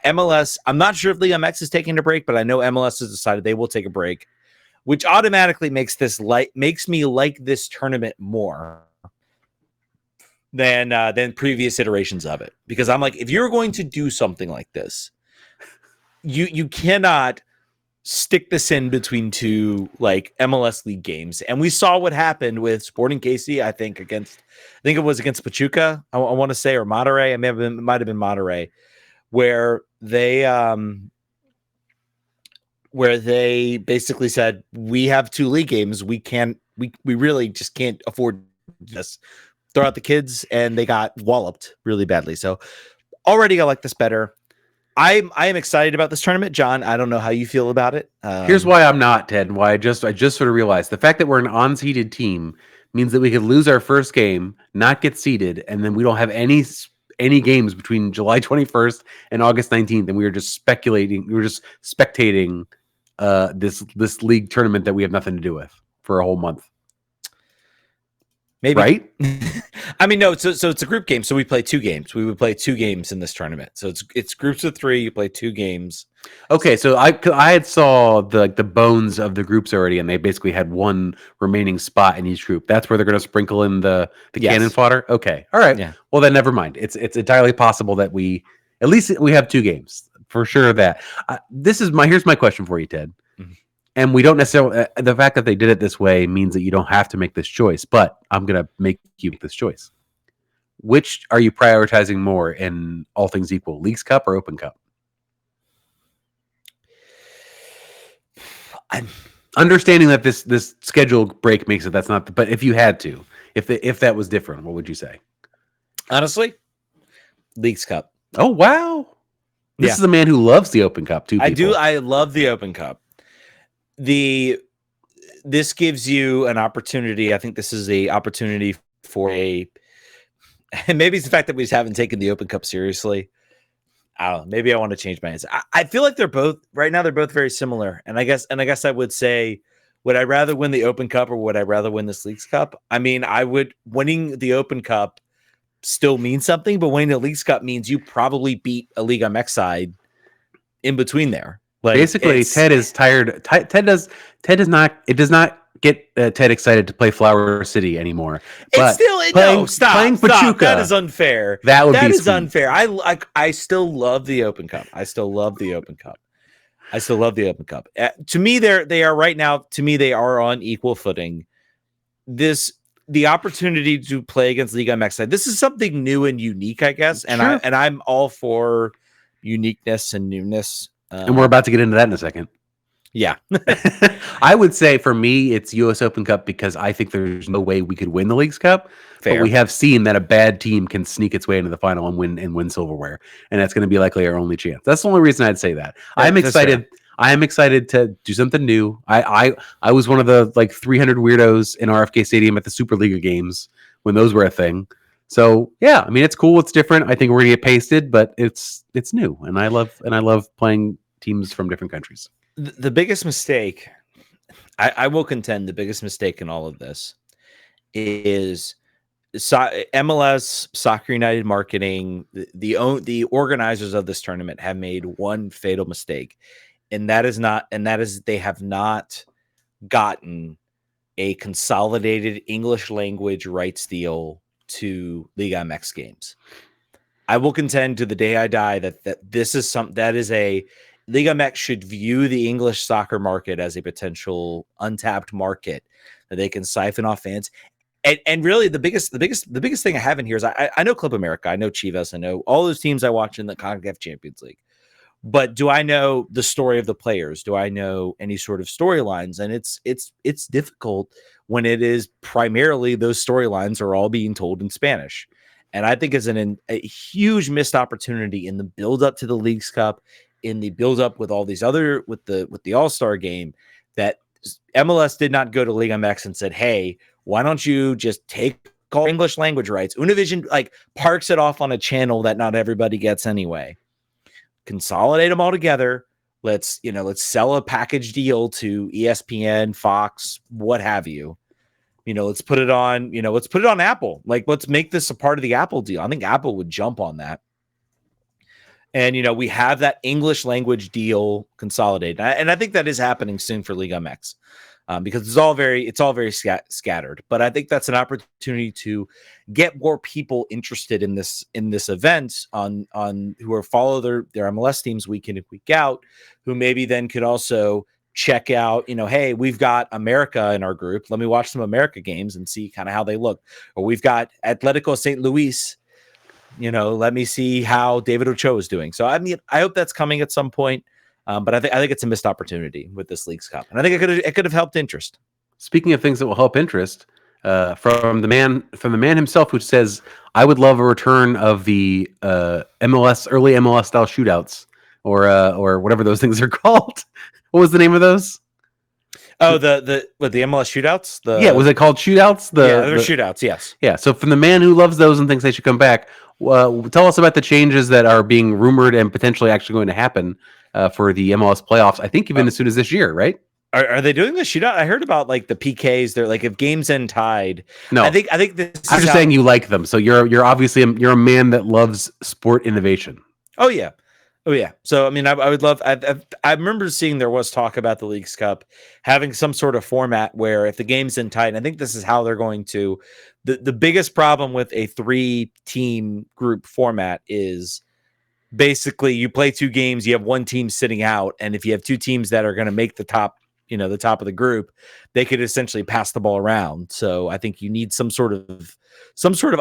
MLS. I'm not sure if Liga MX is taking a break, but I know MLS has decided they will take a break, which automatically makes me like this tournament more than previous iterations of it, because I'm like, if you're going to do something like this, you cannot stick this in between two like MLS league games. And we saw what happened with Sporting KC, I think it was against Pachuca, I want to say, or Monterrey. It might have been Monterrey, where they basically said, we have 2 league games. We really just can't afford this. Throw out the kids, and they got walloped really badly. So already I like this better. I am excited about this tournament, John. I don't know how you feel about it. Here's why I'm not, Ted, and why I just sort of realized the fact that we're an unseeded team means that we could lose our first game, not get seeded, and then we don't have any games between July 21st and August 19th, and we were just speculating. We were just spectating this league tournament that we have nothing to do with for a whole month. Maybe, right? I mean, no. So it's a group game. So we play 2 games. We would play 2 games in this tournament. So it's groups of 3. You play 2 games. Okay, so I had saw the bones of the groups already, and they basically had 1 remaining spot in each group. That's where they're going to sprinkle in the cannon fodder. Okay, all right. Yeah. Well, then never mind. It's entirely possible that we have 2 games for sure. That here's my question for you, Ted. Mm-hmm. And we don't necessarily, the fact that they did it this way means that you don't have to make this choice, but I'm going to make you make this choice. which are you prioritizing more in all things equal, Leagues Cup or Open Cup? I'm Understanding that this schedule break makes it that's not, but if you had to, if that was different, what would you say? honestly, Leagues Cup. Oh wow, this Yeah. is a man who loves the Open Cup too. I do. I love the Open Cup. This gives you an opportunity. I think this is a opportunity for and maybe it's the fact that we just haven't taken the Open Cup seriously. I don't know. Maybe I want to change my answer. I feel like they're both right now. They're both very similar, and I guess I would say, would I rather win the Open Cup or would I rather win this Leagues Cup? I mean, winning the Open Cup still means something, but winning the Leagues Cup means you probably beat a Liga MX side in between there. Like basically, Ted is tired. Ted does not. It does not get Ted excited to play Flower City anymore. But playing Pachuca, that is unfair. That is sweet. Unfair. I still love the Open Cup. I still love the Open Cup. To me, they are right now. To me, they are on equal footing. The opportunity to play against Liga MX side. This is something new and unique, I guess. And sure. I'm all for uniqueness and newness. And we're about to get into that in a second. Yeah. I would say for me, it's US Open Cup because I think there's no way we could win the Leagues Cup. Fair. But we have seen that a bad team can sneak its way into the final and win silverware. And that's going to be likely our only chance. That's the only reason I'd say that. I'm excited. I am excited to do something new. I was one of the 300 weirdos in RFK Stadium at the Superliga games when those were a thing. So yeah, I mean, it's cool. It's different. I think we're gonna get pasted, but it's new, and I love playing teams from different countries. The biggest mistake, I will contend, the biggest mistake in all of this is MLS, Soccer United marketing. The organizers of this tournament have made one fatal mistake, and that is they have not gotten a consolidated English language rights deal to Liga MX games. I will contend to the day I die that this is a Liga MX should view the English soccer market as a potential untapped market that they can siphon off fans. And really the biggest thing I have in here is I know Club America, I know Chivas, I know all those teams I watch in the CONCACAF Champions League. But do I know the story of the players? Do I know any sort of storylines? And it's difficult when it is primarily those storylines are all being told in Spanish. And I think it's a huge missed opportunity in the build up to the Leagues Cup, in the build up with all these other with the All-Star game, that MLS did not go to Liga MX and said, "Hey, why don't you just take all English language rights?" Univision parks it off on a channel that not everybody gets anyway. Consolidate them all together. Let's sell a package deal to ESPN, Fox, what have you. Let's put it on, Apple. Let's make this a part of the Apple deal. I think Apple would jump on that. And, we have that English language deal consolidated. And I think that is happening soon for Liga MX. Because it's all very scattered, but I think that's an opportunity to get more people interested in this event on who follow their MLS teams week in and week out, who maybe then could also check out, hey, we've got America in our group. Let me watch some America games and see kind of how they look. Or we've got Atletico St. Luis. Let me see how David Ochoa is doing. So I mean, I hope that's coming at some point. But I think it's a missed opportunity with this Leagues Cup, and I think it could have helped interest. Speaking of things that will help interest, from the man himself, who says, "I would love a return of the early MLS style shootouts, or whatever those things are called." What was the name of those? Oh, the MLS shootouts. Was it called shootouts? They're shootouts. Yes. Yeah. So from the man who loves those and thinks they should come back, tell us about the changes that are being rumored and potentially actually going to happen for the MLS playoffs. I think even as soon as this year, right? Are they doing the shootout? I heard about the PKs. They're if games end tied. No, I think this. I'm just saying you like them, so you're obviously you're a man that loves sport innovation. Oh yeah. So I mean, I would love. I remember seeing there was talk about the Leagues Cup having some sort of format where if the game's in tight, and I think this is how they're going to. The biggest problem with a 3-team group format is basically you play 2 games, you have one team sitting out, and if you have 2 teams that are going to make the top the top of the group, they could essentially pass the ball around. So I think you need some sort of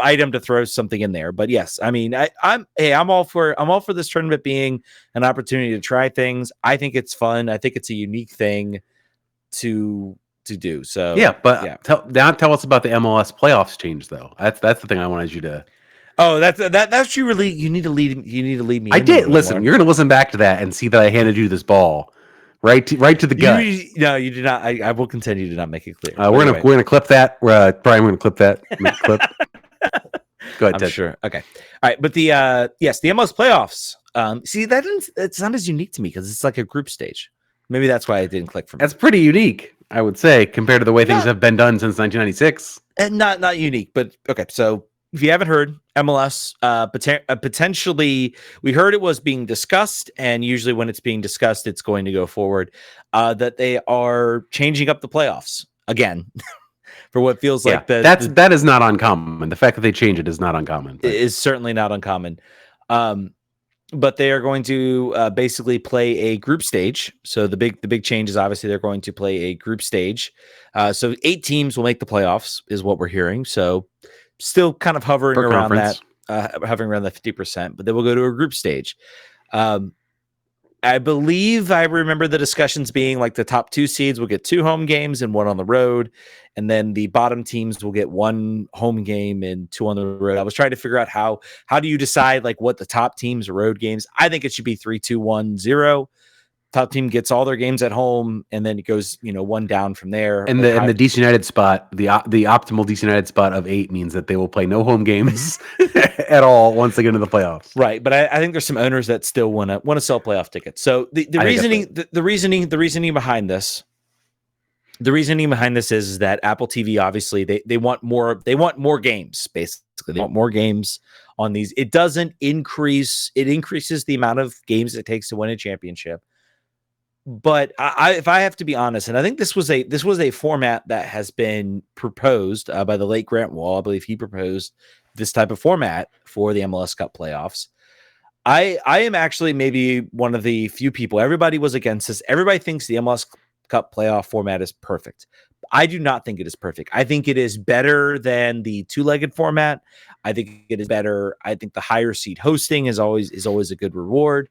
item to throw something in there. But yes, I mean, I'm all for this tournament being an opportunity to try things. I think it's fun. I think it's a unique thing to do. So yeah, but tell us about the MLS playoffs change though. That's the thing I wanted you to. Oh, that's you really. You need to lead me. I did listen. You're going to listen back to that and see that I handed you this ball, right to the gut. No, you did not. I will continue to not make it clear. We're gonna clip that. Brian, we're gonna clip that. Clip. Go ahead, I'm Ted. sure. Okay. All right. But the MLS playoffs. See, it's not as unique to me because it's like a group stage. Maybe that's why it didn't click for me. That's pretty unique, I would say, compared to the way things have been done since 1996. And not unique, but okay. So if you haven't heard, MLS potentially, we heard it was being discussed, and usually when it's being discussed, it's going to go forward. That they are changing up the playoffs again. For what feels like that is not uncommon. The fact that they change it is not uncommon. It is certainly not uncommon. But they are going to basically play a group stage. So the big change is obviously they're going to play a group stage. So 8 teams will make the playoffs, is what we're hearing. So still kind of hovering around that 50%, but they will go to a group stage. I believe I remember the discussions being like the top 2 seeds will get 2 home games and 1 on the road. And then the bottom teams will get 1 home game and 2 on the road. I was trying to figure out how do you decide like what the top teams road games? I think it should be 3-2-1-0. Top team gets all their games at home, and then it goes, 1 down from there. And the DC United spot, the optimal DC United spot of 8 means that they will play no home games at all once they get into the playoffs. Right, but I think there's some owners that still want to sell playoff tickets. So the reasoning behind this, is that Apple TV obviously they want more games. Basically, they want more games on these. It doesn't increase. It increases the amount of games it takes to win a championship. But if I have to be honest, and I think this was a format that has been proposed by the late Grant Wall. I believe he proposed this type of format for the MLS Cup playoffs. I am actually maybe one of the few people. Everybody was against this. Everybody thinks the MLS Cup playoff format is perfect. I do not think it is perfect. I think it is better than the 2-legged format. I think it is better. I think the higher seed hosting is always a good reward.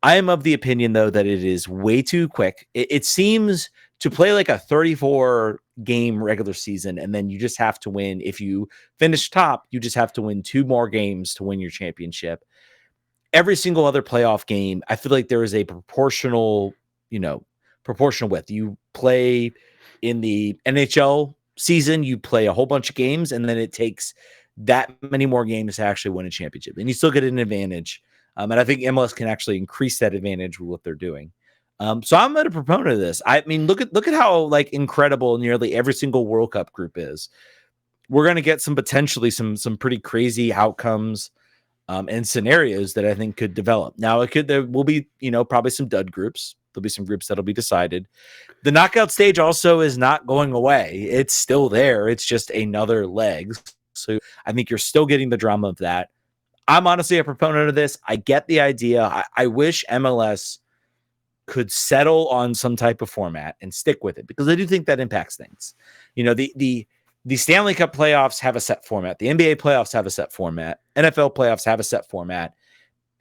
I am of the opinion, though, that it is way too quick. It seems to play like a 34-game regular season, and then you just have to win. If you finish top, you just have to win 2 more games to win your championship. Every single other playoff game, I feel like there is a proportional width. You play in the NHL season, you play a whole bunch of games, and then it takes that many more games to actually win a championship, and you still get an advantage. And I think MLS can actually increase that advantage with what they're doing. So I'm a proponent of this. I mean, look at how like incredible nearly every single World Cup group is. We're going to get potentially some pretty crazy outcomes and scenarios that I think could develop. Now there will be, probably some dud groups. There'll be some groups that'll be decided. The knockout stage also is not going away. It's still there. It's just another leg. So I think you're still getting the drama of that. I'm honestly a proponent of this. I get the idea. I wish MLS could settle on some type of format and stick with it, because I do think that impacts things. The Stanley Cup playoffs have a set format. The NBA playoffs have a set format. NFL playoffs have a set format.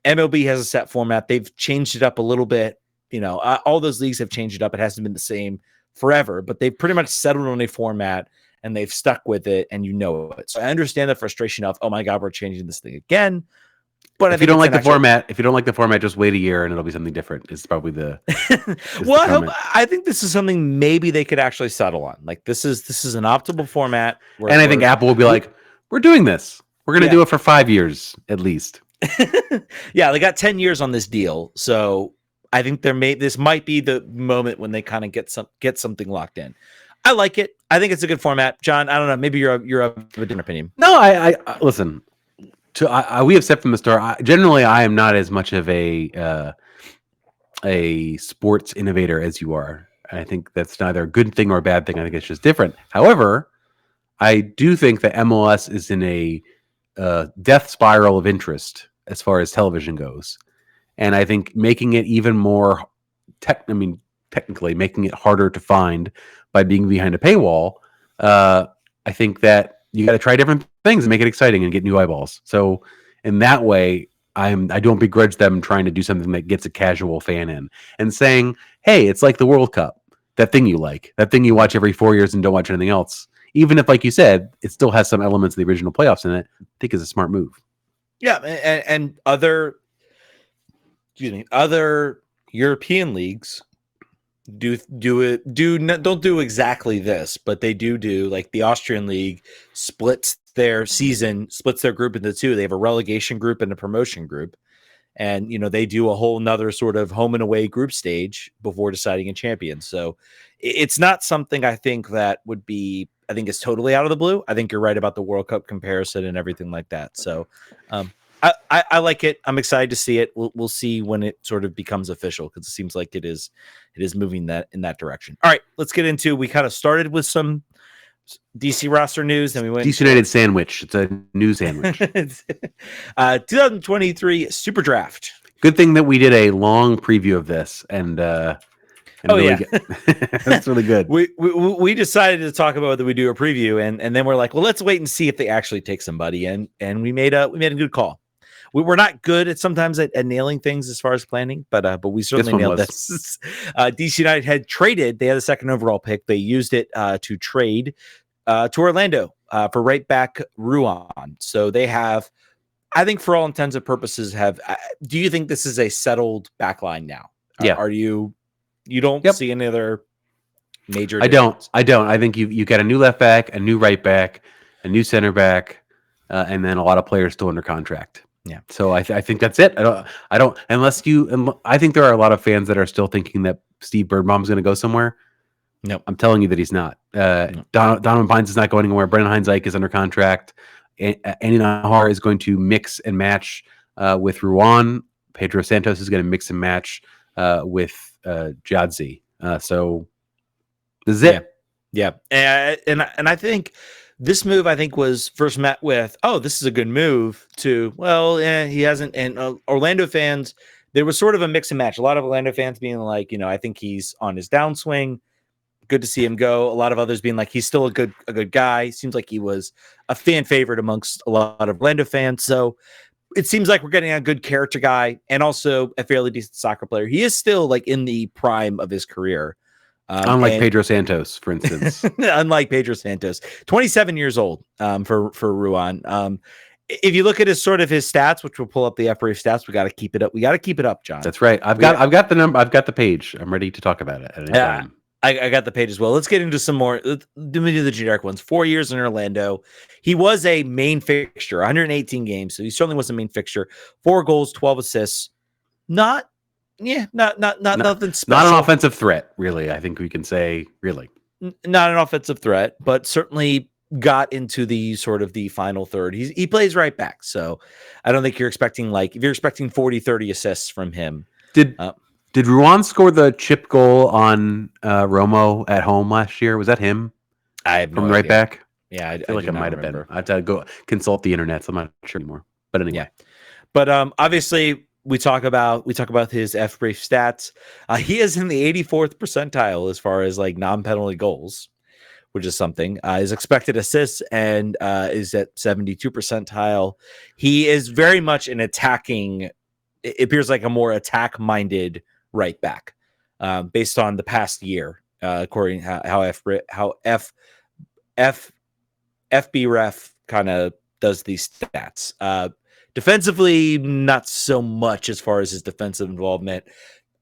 MLB has a set format. They've changed it up a little bit. All those leagues have changed it up. It hasn't been the same forever, but they've pretty much settled on a format and they've stuck with it, and it. So I understand the frustration of, oh my God, we're changing this thing again. But if you don't like the format, just wait a year and it'll be something different. It's probably the. I think this is something maybe they could actually settle on. Like this is an optimal format. And I think Apple will be like, we're doing this. We're going to do it for 5 years at least. Yeah, they got 10 years on this deal, so I think this might be the moment when they kind of get something locked in. I like it. I think it's a good format. John, I don't know. Maybe you're of a different opinion. No, I listen. We have said from the start. Generally, I am not as much of a sports innovator as you are. I think that's neither a good thing or a bad thing. I think it's just different. However, I do think that MLS is in a death spiral of interest as far as television goes, and I think making it even more technically making it harder to find by being behind a paywall. I think that you got to try different things and make it exciting and get new eyeballs. So in that way, I don't begrudge them trying to do something that gets a casual fan in and saying, hey, it's like the World Cup, that thing you like, that thing you watch every 4 years and don't watch anything else. Even if, like you said, it still has some elements of the original playoffs in it, I think is a smart move. Yeah, and other European leagues don't do exactly this, but they do like the Austrian league splits their group into two. They have a relegation group and a promotion group. And, they do a whole nother sort of home and away group stage before deciding a champion. So it's not something I think is totally out of the blue. I think you're right about the World Cup comparison and everything like that. So I like it. I'm excited to see it. We'll see when it sort of becomes official, because it seems like it is moving in that direction. All right, let's get into, we kind of started with some DC roster news, then we went DC United sandwich. It's a new sandwich. 2023 Super Draft. Good thing that we did a long preview of this, and that's really good. We decided to talk about whether we do a preview, and then we're like, well, let's wait and see if they actually take somebody, and we made a good call. We're not good at sometimes at nailing things as far as planning, but we certainly nailed this. DC United had traded. They had a second overall pick. They used it to trade to Orlando for right back Ruan. So they have, I think, for all intents and purposes, do you think this is a settled back line now? Yeah. Are you don't see any other major difference? I don't. I think you got a new left back, a new right back, a new center back, and then a lot of players still under contract. Yeah. So I think that's it. I don't I think there are a lot of fans that are still thinking that Steve Birnbaum's going to go somewhere. No, I'm telling you that he's not. Donovan Pines is not going anywhere. Brendan Hines-Ike is under contract. Andy Nahar is going to mix and match with Ruan. Pedro Santos is going to mix and match with Jadzi. So this is it. Yeah. And I think this move, was first met with, oh, this is a good move, to, well, he hasn't. And Orlando fans, there was sort of a mix and match. A lot of Orlando fans being like, I think he's on his downswing. Good to see him go. A lot of others being like, he's still a good guy. Seems like he was a fan favorite amongst a lot of Orlando fans. So it seems like we're getting a good character guy and also a fairly decent soccer player. He is still like in the prime of his career. Unlike Pedro Santos, for instance. Unlike Pedro Santos, 27 years old for Ruan. If you look at his stats, which we'll pull up the FBrave stats, we got to keep it up. We got to keep it up, John. That's right. I've got the number. I've got the page. I'm ready to talk about it at any time. I got the page as well. Let's get into some more. Let me do the generic ones. 4 years in Orlando. He was a main fixture, 118 games. So he certainly was a main fixture. 4 goals, 12 assists. Not nothing special. Not an offensive threat, really. I think we can say, really. Not an offensive threat, but certainly got into the sort of the final third. He plays right back. So I don't think you're expecting, if you're expecting 40, 30 assists from him. Did Ruan score the chip goal on Romo at home last year? Was that him? I have no from right idea. back. Yeah, I feel like it might have been. I have to go consult the internet. So I'm not sure anymore. But anyway, yeah. But obviously, we talk about his FBrave stats. He is in the 84th percentile as far as non-penalty goals, which is something. His expected assists and is at 72 percentile. He is very much an attacking. It appears like a more attack-minded right back, based on the past year, according how FBref kind of does these stats. Defensively, not so much as far as his defensive involvement.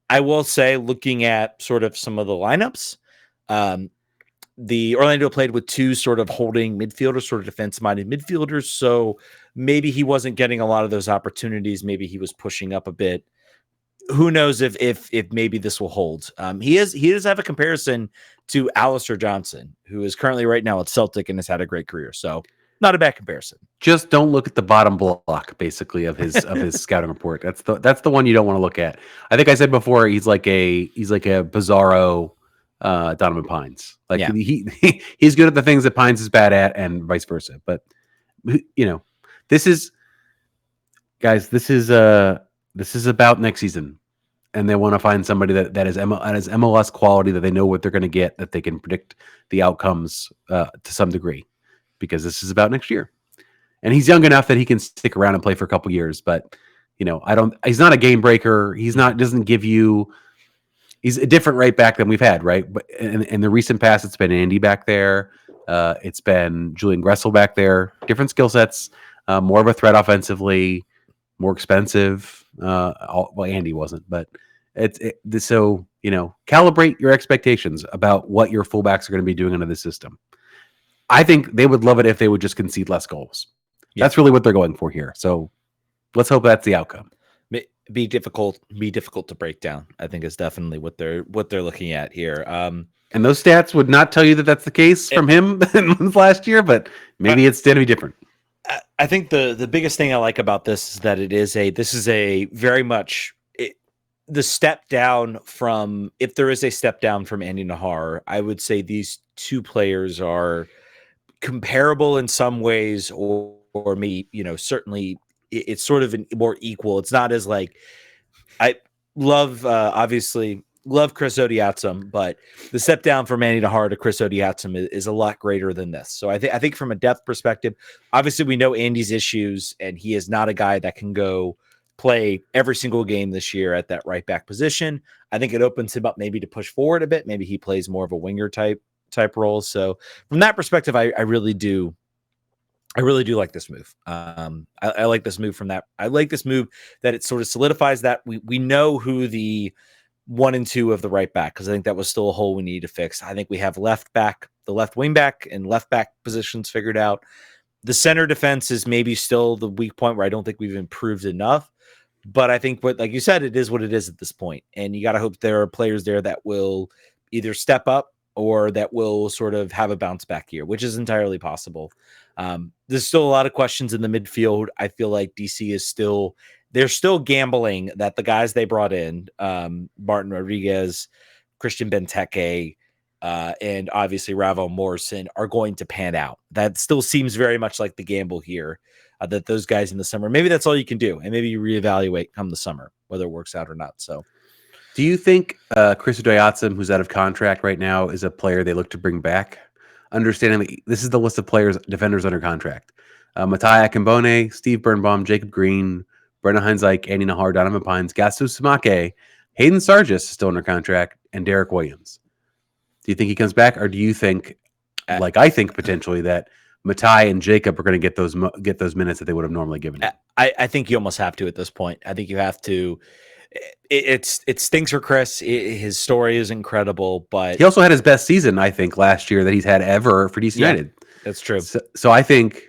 I will say, looking at sort of some of the lineups, the Orlando played with 2 sort of holding midfielders, sort of defense-minded midfielders. So maybe he wasn't getting a lot of those opportunities. Maybe he was pushing up a bit. Who knows if maybe this will hold. He does have a comparison to Alistair Johnson, who is currently right now at Celtic and has had a great career. So not a bad comparison. Just don't look at the bottom block, basically, of his scouting report. That's the one you don't want to look at. I think I said before, he's like a bizarro Donovan Pines. He's good at the things that Pines is bad at, and vice versa. But this is about next season, and they want to find somebody that is MLS quality, that they know what they're going to get, that they can predict the outcomes to some degree, because this is about next year. And he's young enough that he can stick around and play for a couple years. But he's not a game breaker. He's a different right back than we've had, right? But in the recent past, it's been Andy back there. It's been Julian Gressel back there. Different skill sets, more of a threat offensively, more expensive. Andy wasn't, but so calibrate your expectations about what your fullbacks are going to be doing under the system. I think they would love it if they would just concede less goals. Yeah. That's really what they're going for here. So let's hope that's the outcome. Be difficult to break down, I think, is definitely what they're looking at here. And those stats would not tell you that that's the case from him last year, but maybe it's going to be different. I think the biggest thing I like about this is that this is a very much the step down from, if there is a step down from Andy Nahar, I would say these two players are comparable in some ways, or me, certainly it's sort of more equal. It's not as like, I obviously love Chris Odiatsum, but the step down from Andy Nahar to Chris Odiatsum is a lot greater than this. So I think from a depth perspective, obviously we know Andy's issues, and he is not a guy that can go play every single game this year at that right back position. I think it opens him up maybe to push forward a bit. Maybe he plays more of a winger type role. So from that perspective, I really do like this move. I like this move from that. I like this move that it sort of solidifies that we know who the 1 and 2 of the right back, because I think that was still a hole we need to fix. I think we have the left wing back and left back positions figured out. The center defense is maybe still the weak point where I don't think we've improved enough. But I think, like you said, it is what it is at this point. And you got to hope there are players there that will either step up or that will sort of have a bounce back year, which is entirely possible. There's still a lot of questions in the midfield. I feel like DC they're still gambling that the guys they brought in, Martin Rodriguez, Christian Benteke, and obviously Ravel Morrison, are going to pan out. That still seems very much like the gamble here, that those guys in the summer, maybe that's all you can do. And maybe you reevaluate come the summer, whether it works out or not. So do you think Chris Odiatsum, who's out of contract right now, is a player they look to bring back? Understanding that this is the list of defenders under contract. Matai Akimbone, Steve Birnbaum, Jacob Green, Brenna Heinzike, Andy Nahar, Donovan Pines, Gasu Samake, Hayden Sargis is still under contract, and Derek Williams. Do you think he comes back, or do you think, like I think potentially, that Matai and Jacob are going to get those minutes that they would have normally given him? I think you almost have to at this point. I think you have to. It stinks for Chris. His story is incredible, but he also had his best season, I think, last year that he's had ever for DC United. That's true. So I think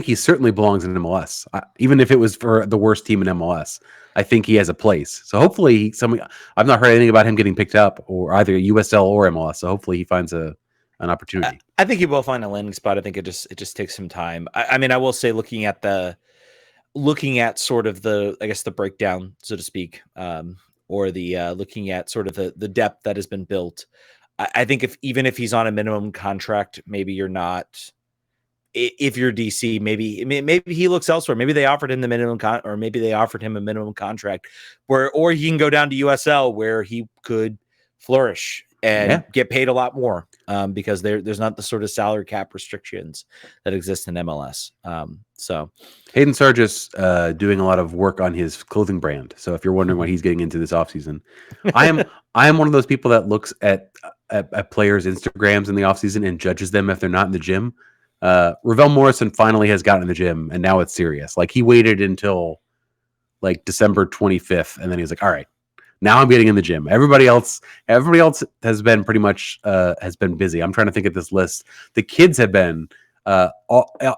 he certainly belongs in MLS, even if it was for the worst team in MLS. I think he has a place. So hopefully, I've not heard anything about him getting picked up or either USL or MLS. So hopefully, he finds an opportunity. I think he will find a landing spot. I think it just takes some time. I mean, I will say, looking at sort of the breakdown, so to speak, or the looking at sort of the depth that has been built. I think even if he's on a minimum contract, maybe you're not. If you're DC, maybe he looks elsewhere. Maybe they offered him the minimum or maybe they offered him a minimum contract or he can go down to USL where he could flourish and get paid a lot more, because there's not the sort of salary cap restrictions that exist in MLS. So Hayden Sargis doing a lot of work on his clothing brand. So if you're wondering what he's getting into this offseason, I am one of those people that looks at players' Instagrams in the offseason and judges them if they're not in the gym. Ravel Morrison finally has gotten in the gym, and now it's serious. Like, he waited until like December 25th, and then he was like, all right, now I'm getting in the gym. Everybody else has been pretty much has been busy. I'm trying to think of this list. The kids have been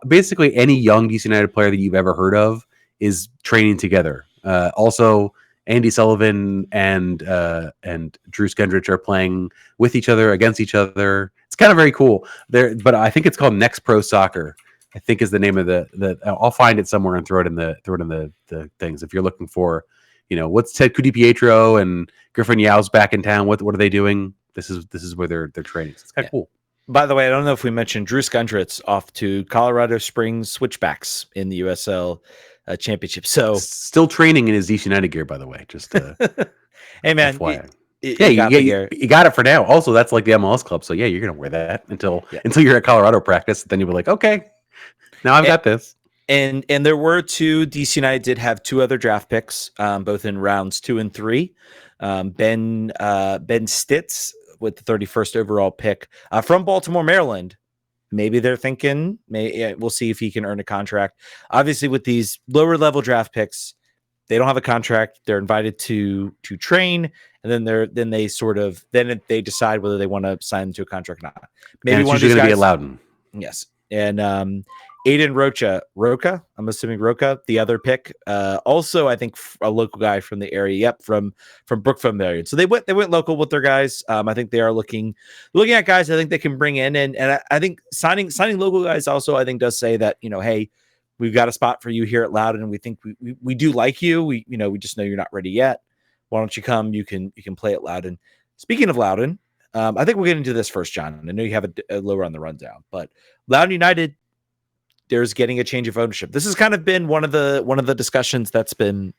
basically any young DC United player that you've ever heard of is training together. Also, Andy Sullivan and Drew Skendrich are playing with each other, against each other. It's kind of very cool. But I think it's called Next Pro Soccer, I think is the name of the I'll find it somewhere and throw it in the things. If you're looking for, what's Ted Pietro and Griffin Yao's back in town. What are they doing? This is where they're training. So it's kind of cool. By the way, I don't know if we mentioned Drew Skendrich off to Colorado Springs Switchbacks in the USL Championship. So still training in his DC United gear, by the way. Just Hey man, FYI. Yeah, you got the gear. you got it for now. Also, that's like the MLS club, so yeah, you're gonna wear that until Yeah. you're at Colorado practice. Then you'll be like, okay, now I've got this. And there were two. DC United did have two other draft picks, both in rounds 2 and 3. Ben Stitz with the 31st overall pick from Baltimore, Maryland. Maybe they're thinking, we'll see if he can earn a contract. Obviously, with these lower level draft picks, they don't have a contract. They're invited to train, and then they decide whether they want to sign them to a contract or not. Maybe And it's one of usually these going to guys. be a Loudon. Yes, and Aiden Roca. I'm assuming Roca, the other pick. Also, I think a local guy from the area. Yep, from Brookfield area. So they went local with their guys. I think they are looking at guys I think they can bring in, and I think signing local guys also I think does say that, hey, we've got a spot for you here at Loudon, and we think we do like you. We just know you're not ready yet. Why don't you come? You can play at Loudon. Speaking of Loudon, I think we'll get into this first, John. I know you have a lower on the rundown, but Loudon United, there's getting a change of ownership. This has kind of been one of the discussions that's been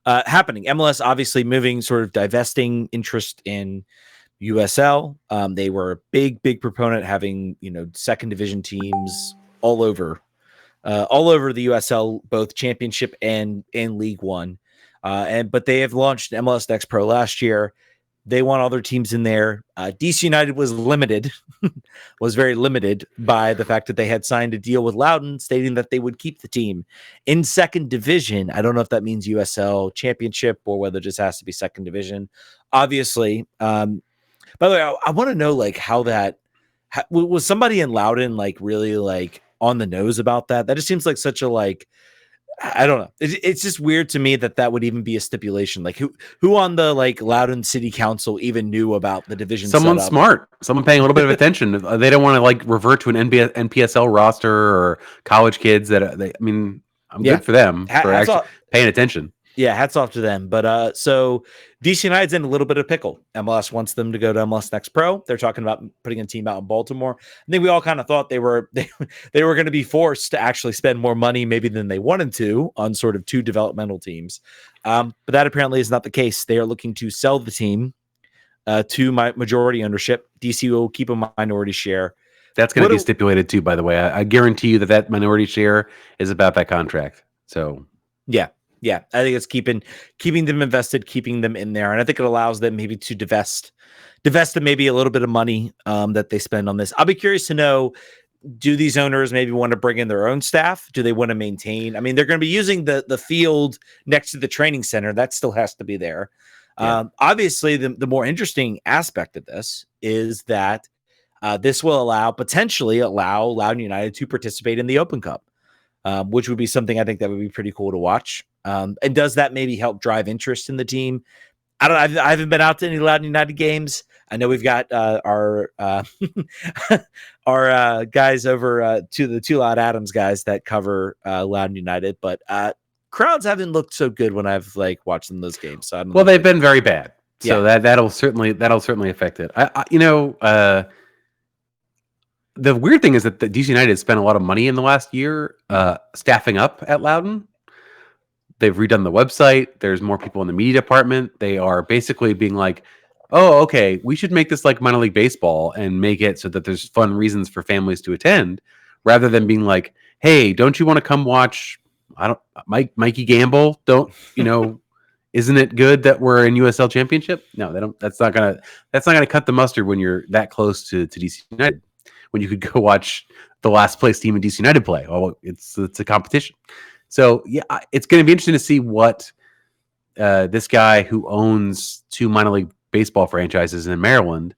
happening. MLS obviously moving, sort of divesting interest in USL. They were a big proponent having second division teams all over the USL, both Championship and League One. But they have launched MLS Next Pro last year. They want other teams in there. DC United was very limited by the fact that they had signed a deal with Loudon stating that they would keep the team in second division. I don't know if that means USL Championship or whether it just has to be second division. Obviously, by the way, I want to know like how that was somebody in Loudon like really like on the nose about that. That just seems like such a like. I don't know. It's just weird to me that would even be a stipulation. Like who on the like Loudon City Council even knew about the division? Someone setup? Smart, someone paying a little bit of attention. They don't want to like revert to an NPSL roster or college kids I'm good for them for actually paying attention. Yeah, hats off to them. But so DC United's in a little bit of pickle. MLS wants them to go to MLS Next Pro. They're talking about putting a team out in Baltimore. I think we all kind of thought they were going to be forced to actually spend more money maybe than they wanted to on sort of two developmental teams. But that apparently is not the case. They are looking to sell the team to majority ownership. DC will keep a minority share. That's going to be stipulated too, by the way. I guarantee you that minority share is about that contract. So yeah, I think it's keeping them invested, keeping them in there, and I think it allows them maybe to divest them maybe a little bit of money that they spend on this. I'll be curious to know, do these owners maybe want to bring in their own staff? Do they want to maintain? I mean, they're going to be using the field next to the training center. That still has to be there. Yeah. Obviously, the more interesting aspect of this is that this will potentially allow Loudon United to participate in the Open Cup, which would be something I think that would be pretty cool to watch. And does that maybe help drive interest in the team? I don't know. I haven't been out to any Loudon United games. I know we've got our guys over to the Two Loud Adams guys that cover Loudon United, but crowds haven't looked so good when I've like watched them those games. So they've been very bad. So that'll certainly affect it. The weird thing is that the DC United has spent a lot of money in the last year staffing up at Loudon. They've redone the website. There's more people in the media department. They are basically being like, oh, okay, we should make this like minor league baseball and make it so that there's fun reasons for families to attend, rather than being like, hey, don't you want to come watch Mikey Gamble? Isn't it good that we're in USL Championship? No, they don't. That's not gonna cut the mustard when you're that close to DC United. When you could go watch the last place team in DC United play. Oh, it's a competition. So yeah, it's going to be interesting to see what this guy who owns two minor league baseball franchises in Maryland,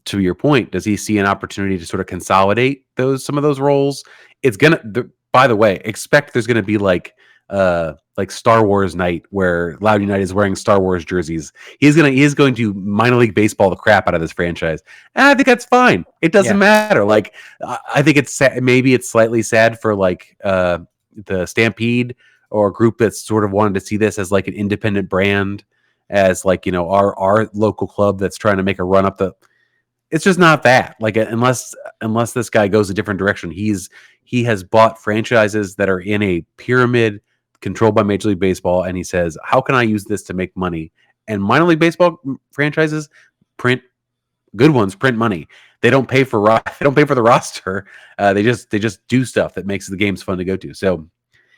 to your point, does he see an opportunity to sort of consolidate some of those roles? It's by the way, expect there's going to be like Star Wars night where Loudon United is wearing Star Wars jerseys. He is going to minor league baseball the crap out of this franchise. And I think that's fine. It doesn't matter. Like, I think maybe it's slightly sad for like the Stampede or a group that's sort of wanted to see this as like an independent brand, as like, our local club that's trying to make a run up it's just not that. Like, unless this guy goes a different direction. He has bought franchises that are in a pyramid controlled by Major League Baseball, and he says, "How can I use this to make money?" And minor league baseball franchises print good ones, print money. They don't pay for they don't pay for the roster. They just do stuff that makes the games fun to go to. So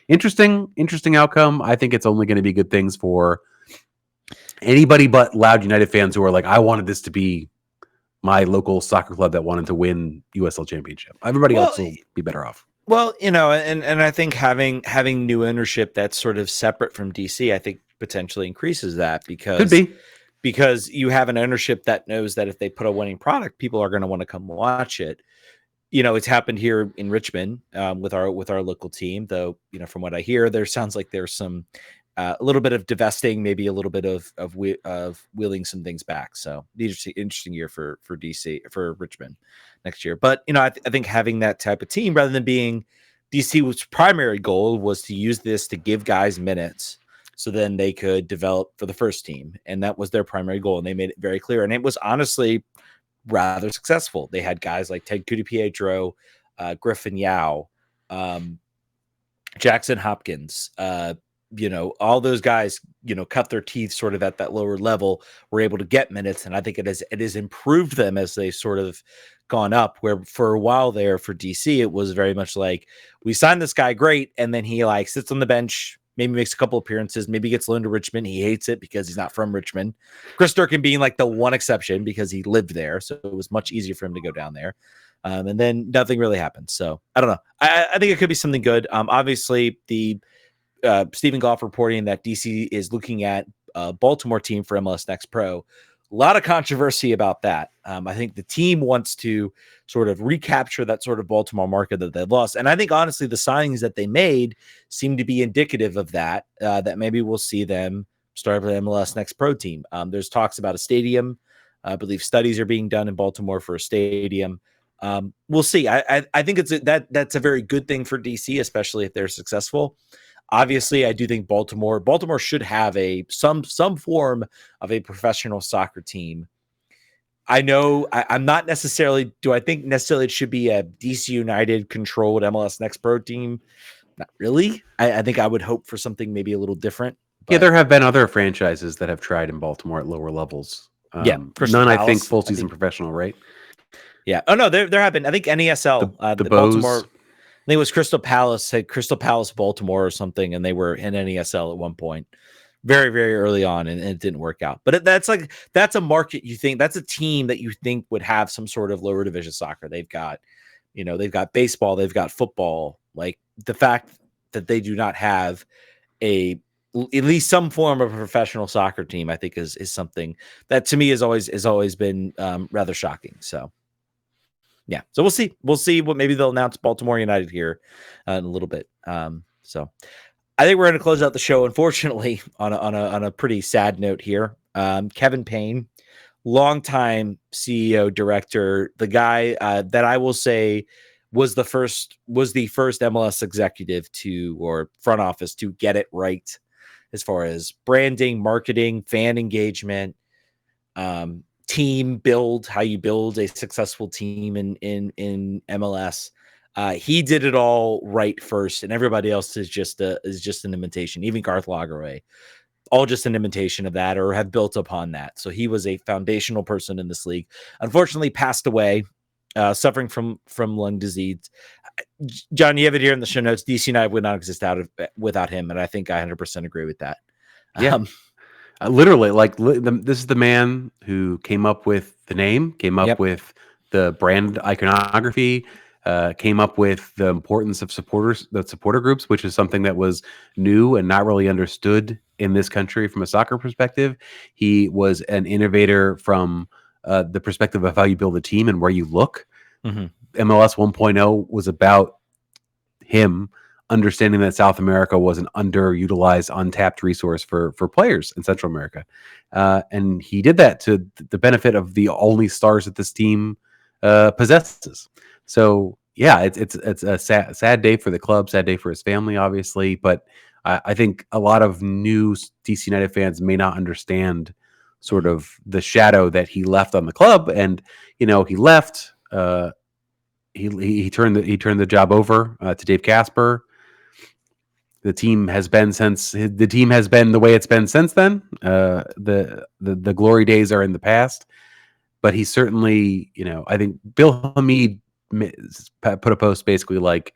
interesting outcome. I think it's only going to be good things for anybody but loud United fans who are like, I wanted this to be my local soccer club that wanted to win USL championship. Everybody else will be better off. Well, and I think having new ownership that's sort of separate from DC, I think potentially increases that because you have an ownership that knows that if they put a winning product, people are going to want to come watch it. It's happened here in Richmond with our local team, though. From what I hear, there sounds like there's some a little bit of divesting, maybe a little bit of wheeling some things back. So interesting year for DC, for Richmond next year. But I think having that type of team rather than being DC's primary goal was to use this to give guys minutes so then they could develop for the first team, and that was their primary goal, and they made it very clear, and it was honestly rather successful. They had guys like Ted Cudipietro, Griffin Yao, Jackson Hopkins, all those guys, cut their teeth sort of at that lower level, were able to get minutes. And I think it has improved them as they sort of gone up, where for a while there for DC, it was very much like, we signed this guy great. And then he like sits on the bench, maybe makes a couple appearances, maybe gets loaned to Richmond. He hates it because he's not from Richmond. Chris Durkin being like the one exception because he lived there. So it was much easier for him to go down there. And then nothing really happened. So I don't know. I think it could be something good. Obviously the, Stephen Goff reporting that DC is looking at a Baltimore team for MLS Next Pro. A lot of controversy about that. I think the team wants to sort of recapture that sort of Baltimore market that they've lost. And I think, honestly, the signings that they made seem to be indicative of that, that maybe we'll see them start with an MLS Next Pro team. There's talks about a stadium. I believe studies are being done in Baltimore for a stadium. We'll see. I think that's a very good thing for DC, especially if they're successful. Obviously, I do think Baltimore should have some form of a professional soccer team. I know I'm not necessarily. Do I think necessarily it should be a DC United controlled MLS Next Pro team? Not really. I think I would hope for something maybe a little different. Yeah, there have been other franchises that have tried in Baltimore at lower levels. None, I think, full season professional, right? Yeah. Oh no, there have been. I think NESL, the Baltimore. I think it was Crystal Palace, Baltimore or something, and they were in NESL at one point, very, very early on, and it didn't work out. But that's a market you think, that's a team that you think would have some sort of lower division soccer. They've got baseball, they've got football. Like the fact that they do not have at least some form of a professional soccer team, I think is something that to me has always been rather shocking. So. Yeah, so we'll see what maybe they'll announce Baltimore United here in a little bit. So I think we're going to close out the show, unfortunately, on a pretty sad note here. Kevin Payne, longtime CEO director, the guy that I will say was the first MLS executive or front office to get it right as far as branding, marketing, fan engagement, team build, how you build a successful team in MLS. He did it all right first, and everybody else is just an imitation. Even Garth Lagerwey, all just an imitation of that or have built upon that. So he was a foundational person in this league. Unfortunately, passed away, suffering from lung disease. John, you have it here in the show notes. DC United would not exist without him, and I think I 100% agree with that. Yeah. Literally, this is the man who came up with the name, came up with the brand iconography, came up with the importance of supporter groups, which is something that was new and not really understood in this country from a soccer perspective. He was an innovator from the perspective of how you build a team and where you look. Mm-hmm. MLS 1.0 was about him understanding that South America was an underutilized, untapped resource for players in Central America. And he did that to the benefit of the only stars that this team possesses. So yeah, it's a sad day for the club, sad day for his family, obviously. But I think a lot of new DC United fans may not understand sort of the shadow that he left on the club. And, he left, he turned the job over to Dave Casper. the team has been the way it's been since then. The glory days are in the past, but he certainly, I think Bill Hamid put a post basically like,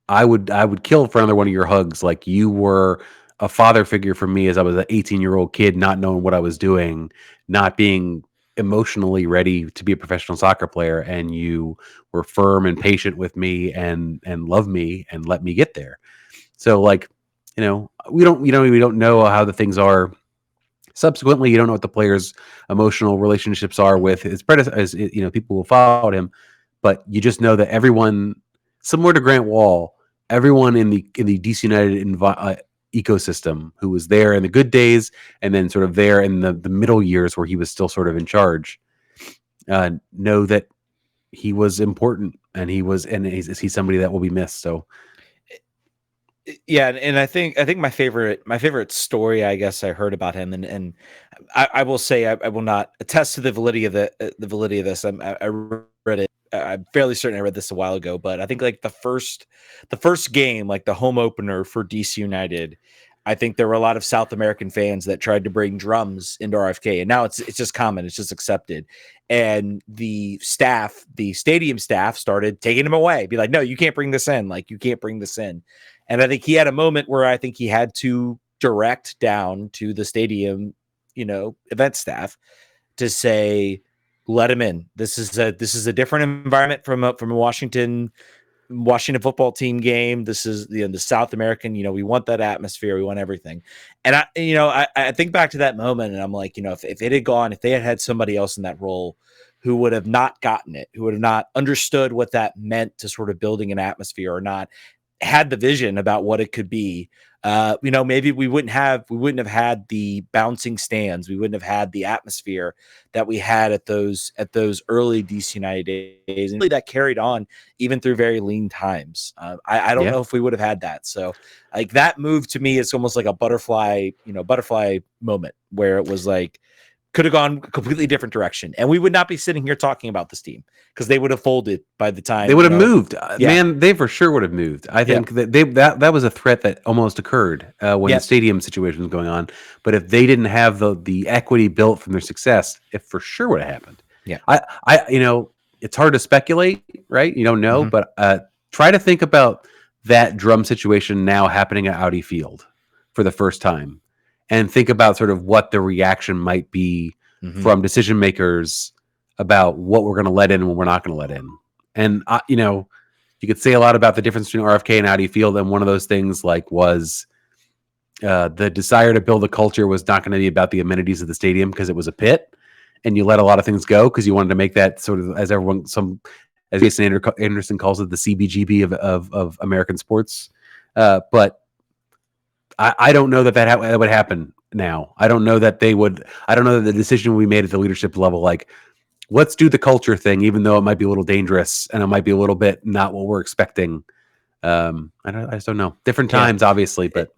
I would kill for another one of your hugs. Like, you were a father figure for me as I was an 18-year-old kid, not knowing what I was doing, not being emotionally ready to be a professional soccer player, and you were firm and patient with me and loved me and let me get there. So, like, we don't know how the things are subsequently. You don't know what the players' emotional relationships are with his predecessors, people who followed him, but you just know that everyone, similar to Grant Wall, everyone in the DC United ecosystem who was there in the good days and then sort of there in the middle years where he was still sort of in charge, know that he was important, and he's somebody that will be missed. So Yeah, and I think my favorite story, I guess, I heard about him, and I will say I will not attest to the validity of the validity of this. I read it. I'm fairly certain I read this a while ago, but I think like the first game, like the home opener for DC United, I think there were a lot of South American fans that tried to bring drums into RFK, and now it's just common, it's just accepted. And the stadium staff started taking him away, be like, no, you can't bring this in, like you can't bring this in. And I think he had a moment where I think he had to direct down to the stadium, event staff to say, let him in. This is a different environment from a Washington football team game. This is the South American, we want that atmosphere. We want everything. And I think back to that moment and I'm like, if they had somebody else in that role who would have not gotten it, who would have not understood what that meant to sort of building an atmosphere, or not had the vision about what it could be, maybe we wouldn't have had the bouncing stands. We wouldn't have had the atmosphere that we had at those early DC United days, and really that carried on even through very lean times. I don't know if we would have had that. So like that move to me is almost like a butterfly moment where it was like, could have gone a completely different direction, and we would not be sitting here talking about this team because they would have folded by the time they would have moved. Man, they for sure would have moved. I think that was a threat that almost occurred when the stadium situation was going on. But if they didn't have the equity built from their success, it for sure would have happened. Yeah, it's hard to speculate, right? You don't know, but try to think about that drum situation now happening at Audi Field for the first time, and think about sort of what the reaction might be from decision makers about what we're going to let in and what we're not going to let in. And, you could say a lot about the difference between RFK and Audi Field. And one of those things was the desire to build a culture was not going to be about the amenities of the stadium because it was a pit, and you let a lot of things go because you wanted to make that sort of, as Jason Anderson calls it, the CBGB of American sports. But I don't know that would happen now. I don't know that the decision we made at the leadership level, like, let's do the culture thing, even though it might be a little dangerous and it might be a little bit not what we're expecting. I just don't know. Different times, obviously, but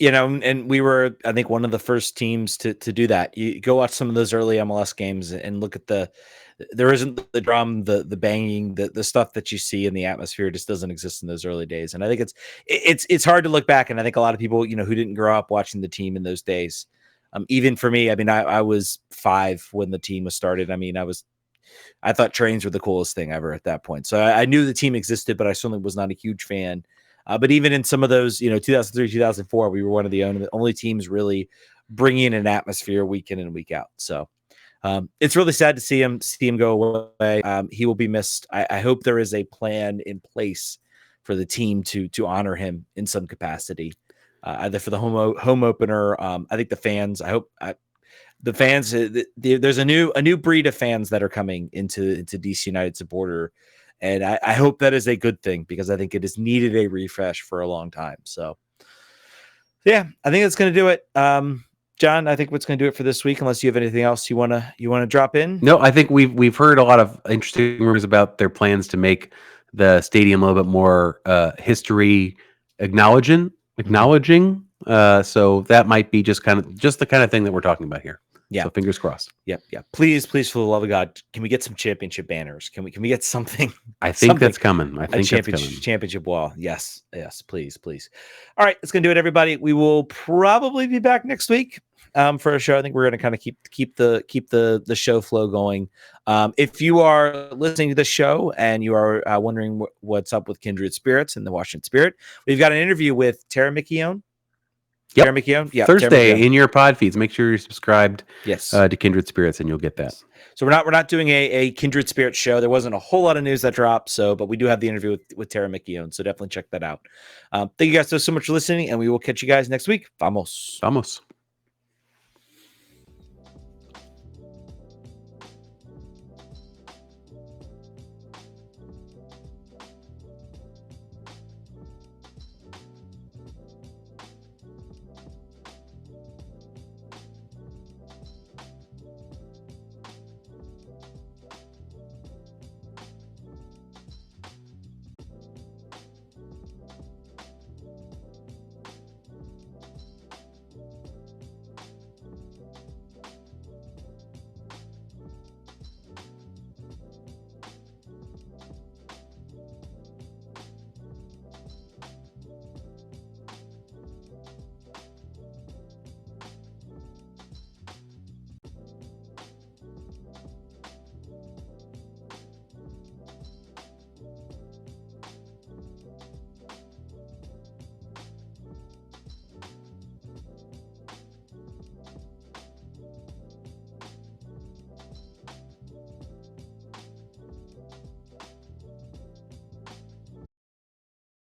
and we were, I think, one of the first teams to do that. You go watch some of those early MLS games and look at there isn't the drum, the banging, the stuff that you see in the atmosphere just doesn't exist in those early days. And I think it's hard to look back. And I think a lot of people, who didn't grow up watching the team in those days, even for me, I mean, I was 5 when the team was started. I mean, I thought trains were the coolest thing ever at that point. So I knew the team existed, but I certainly was not a huge fan. But even in some of those, 2003, 2004, we were one of the only teams really bringing an atmosphere week in and week out. So it's really sad to see him go away. He will be missed. I hope there is a plan in place for the team to honor him in some capacity, either for the home opener. I think the fans. I hope the fans. There's a new breed of fans that are coming into DC United supporter. And I hope that is a good thing, because I think it has needed a refresh for a long time. So, yeah, I think that's going to do it. John, I think what's going to do it for this week, unless you have anything else you want to drop in. No, I think we've heard a lot of interesting rumors about their plans to make the stadium a little bit more history acknowledging. So that might be just the kind of thing that we're talking about here. So fingers crossed. Yep. Please, for the love of God, can we get some championship banners? Can we get something? I think that's coming. I think that's coming. Championship wall. Yes, please. All right, that's gonna do it, everybody. We will probably be back next week for a show. I think we're gonna kind of keep the show flow going. If you are listening to the show and you are wondering what's up with Kindred Spirits and the Washington Spirit, we've got an interview with Tara McKeown. Yep. Tara McKeown? Yeah, Thursday in your pod feeds. Make sure you're subscribed to Kindred Spirits, and you'll get that. So we're not doing a Kindred Spirits show. There wasn't a whole lot of news that dropped, but we do have the interview with Tara McKeown. So definitely check that out. Thank you guys so much for listening, and we will catch you guys next week. Vamos.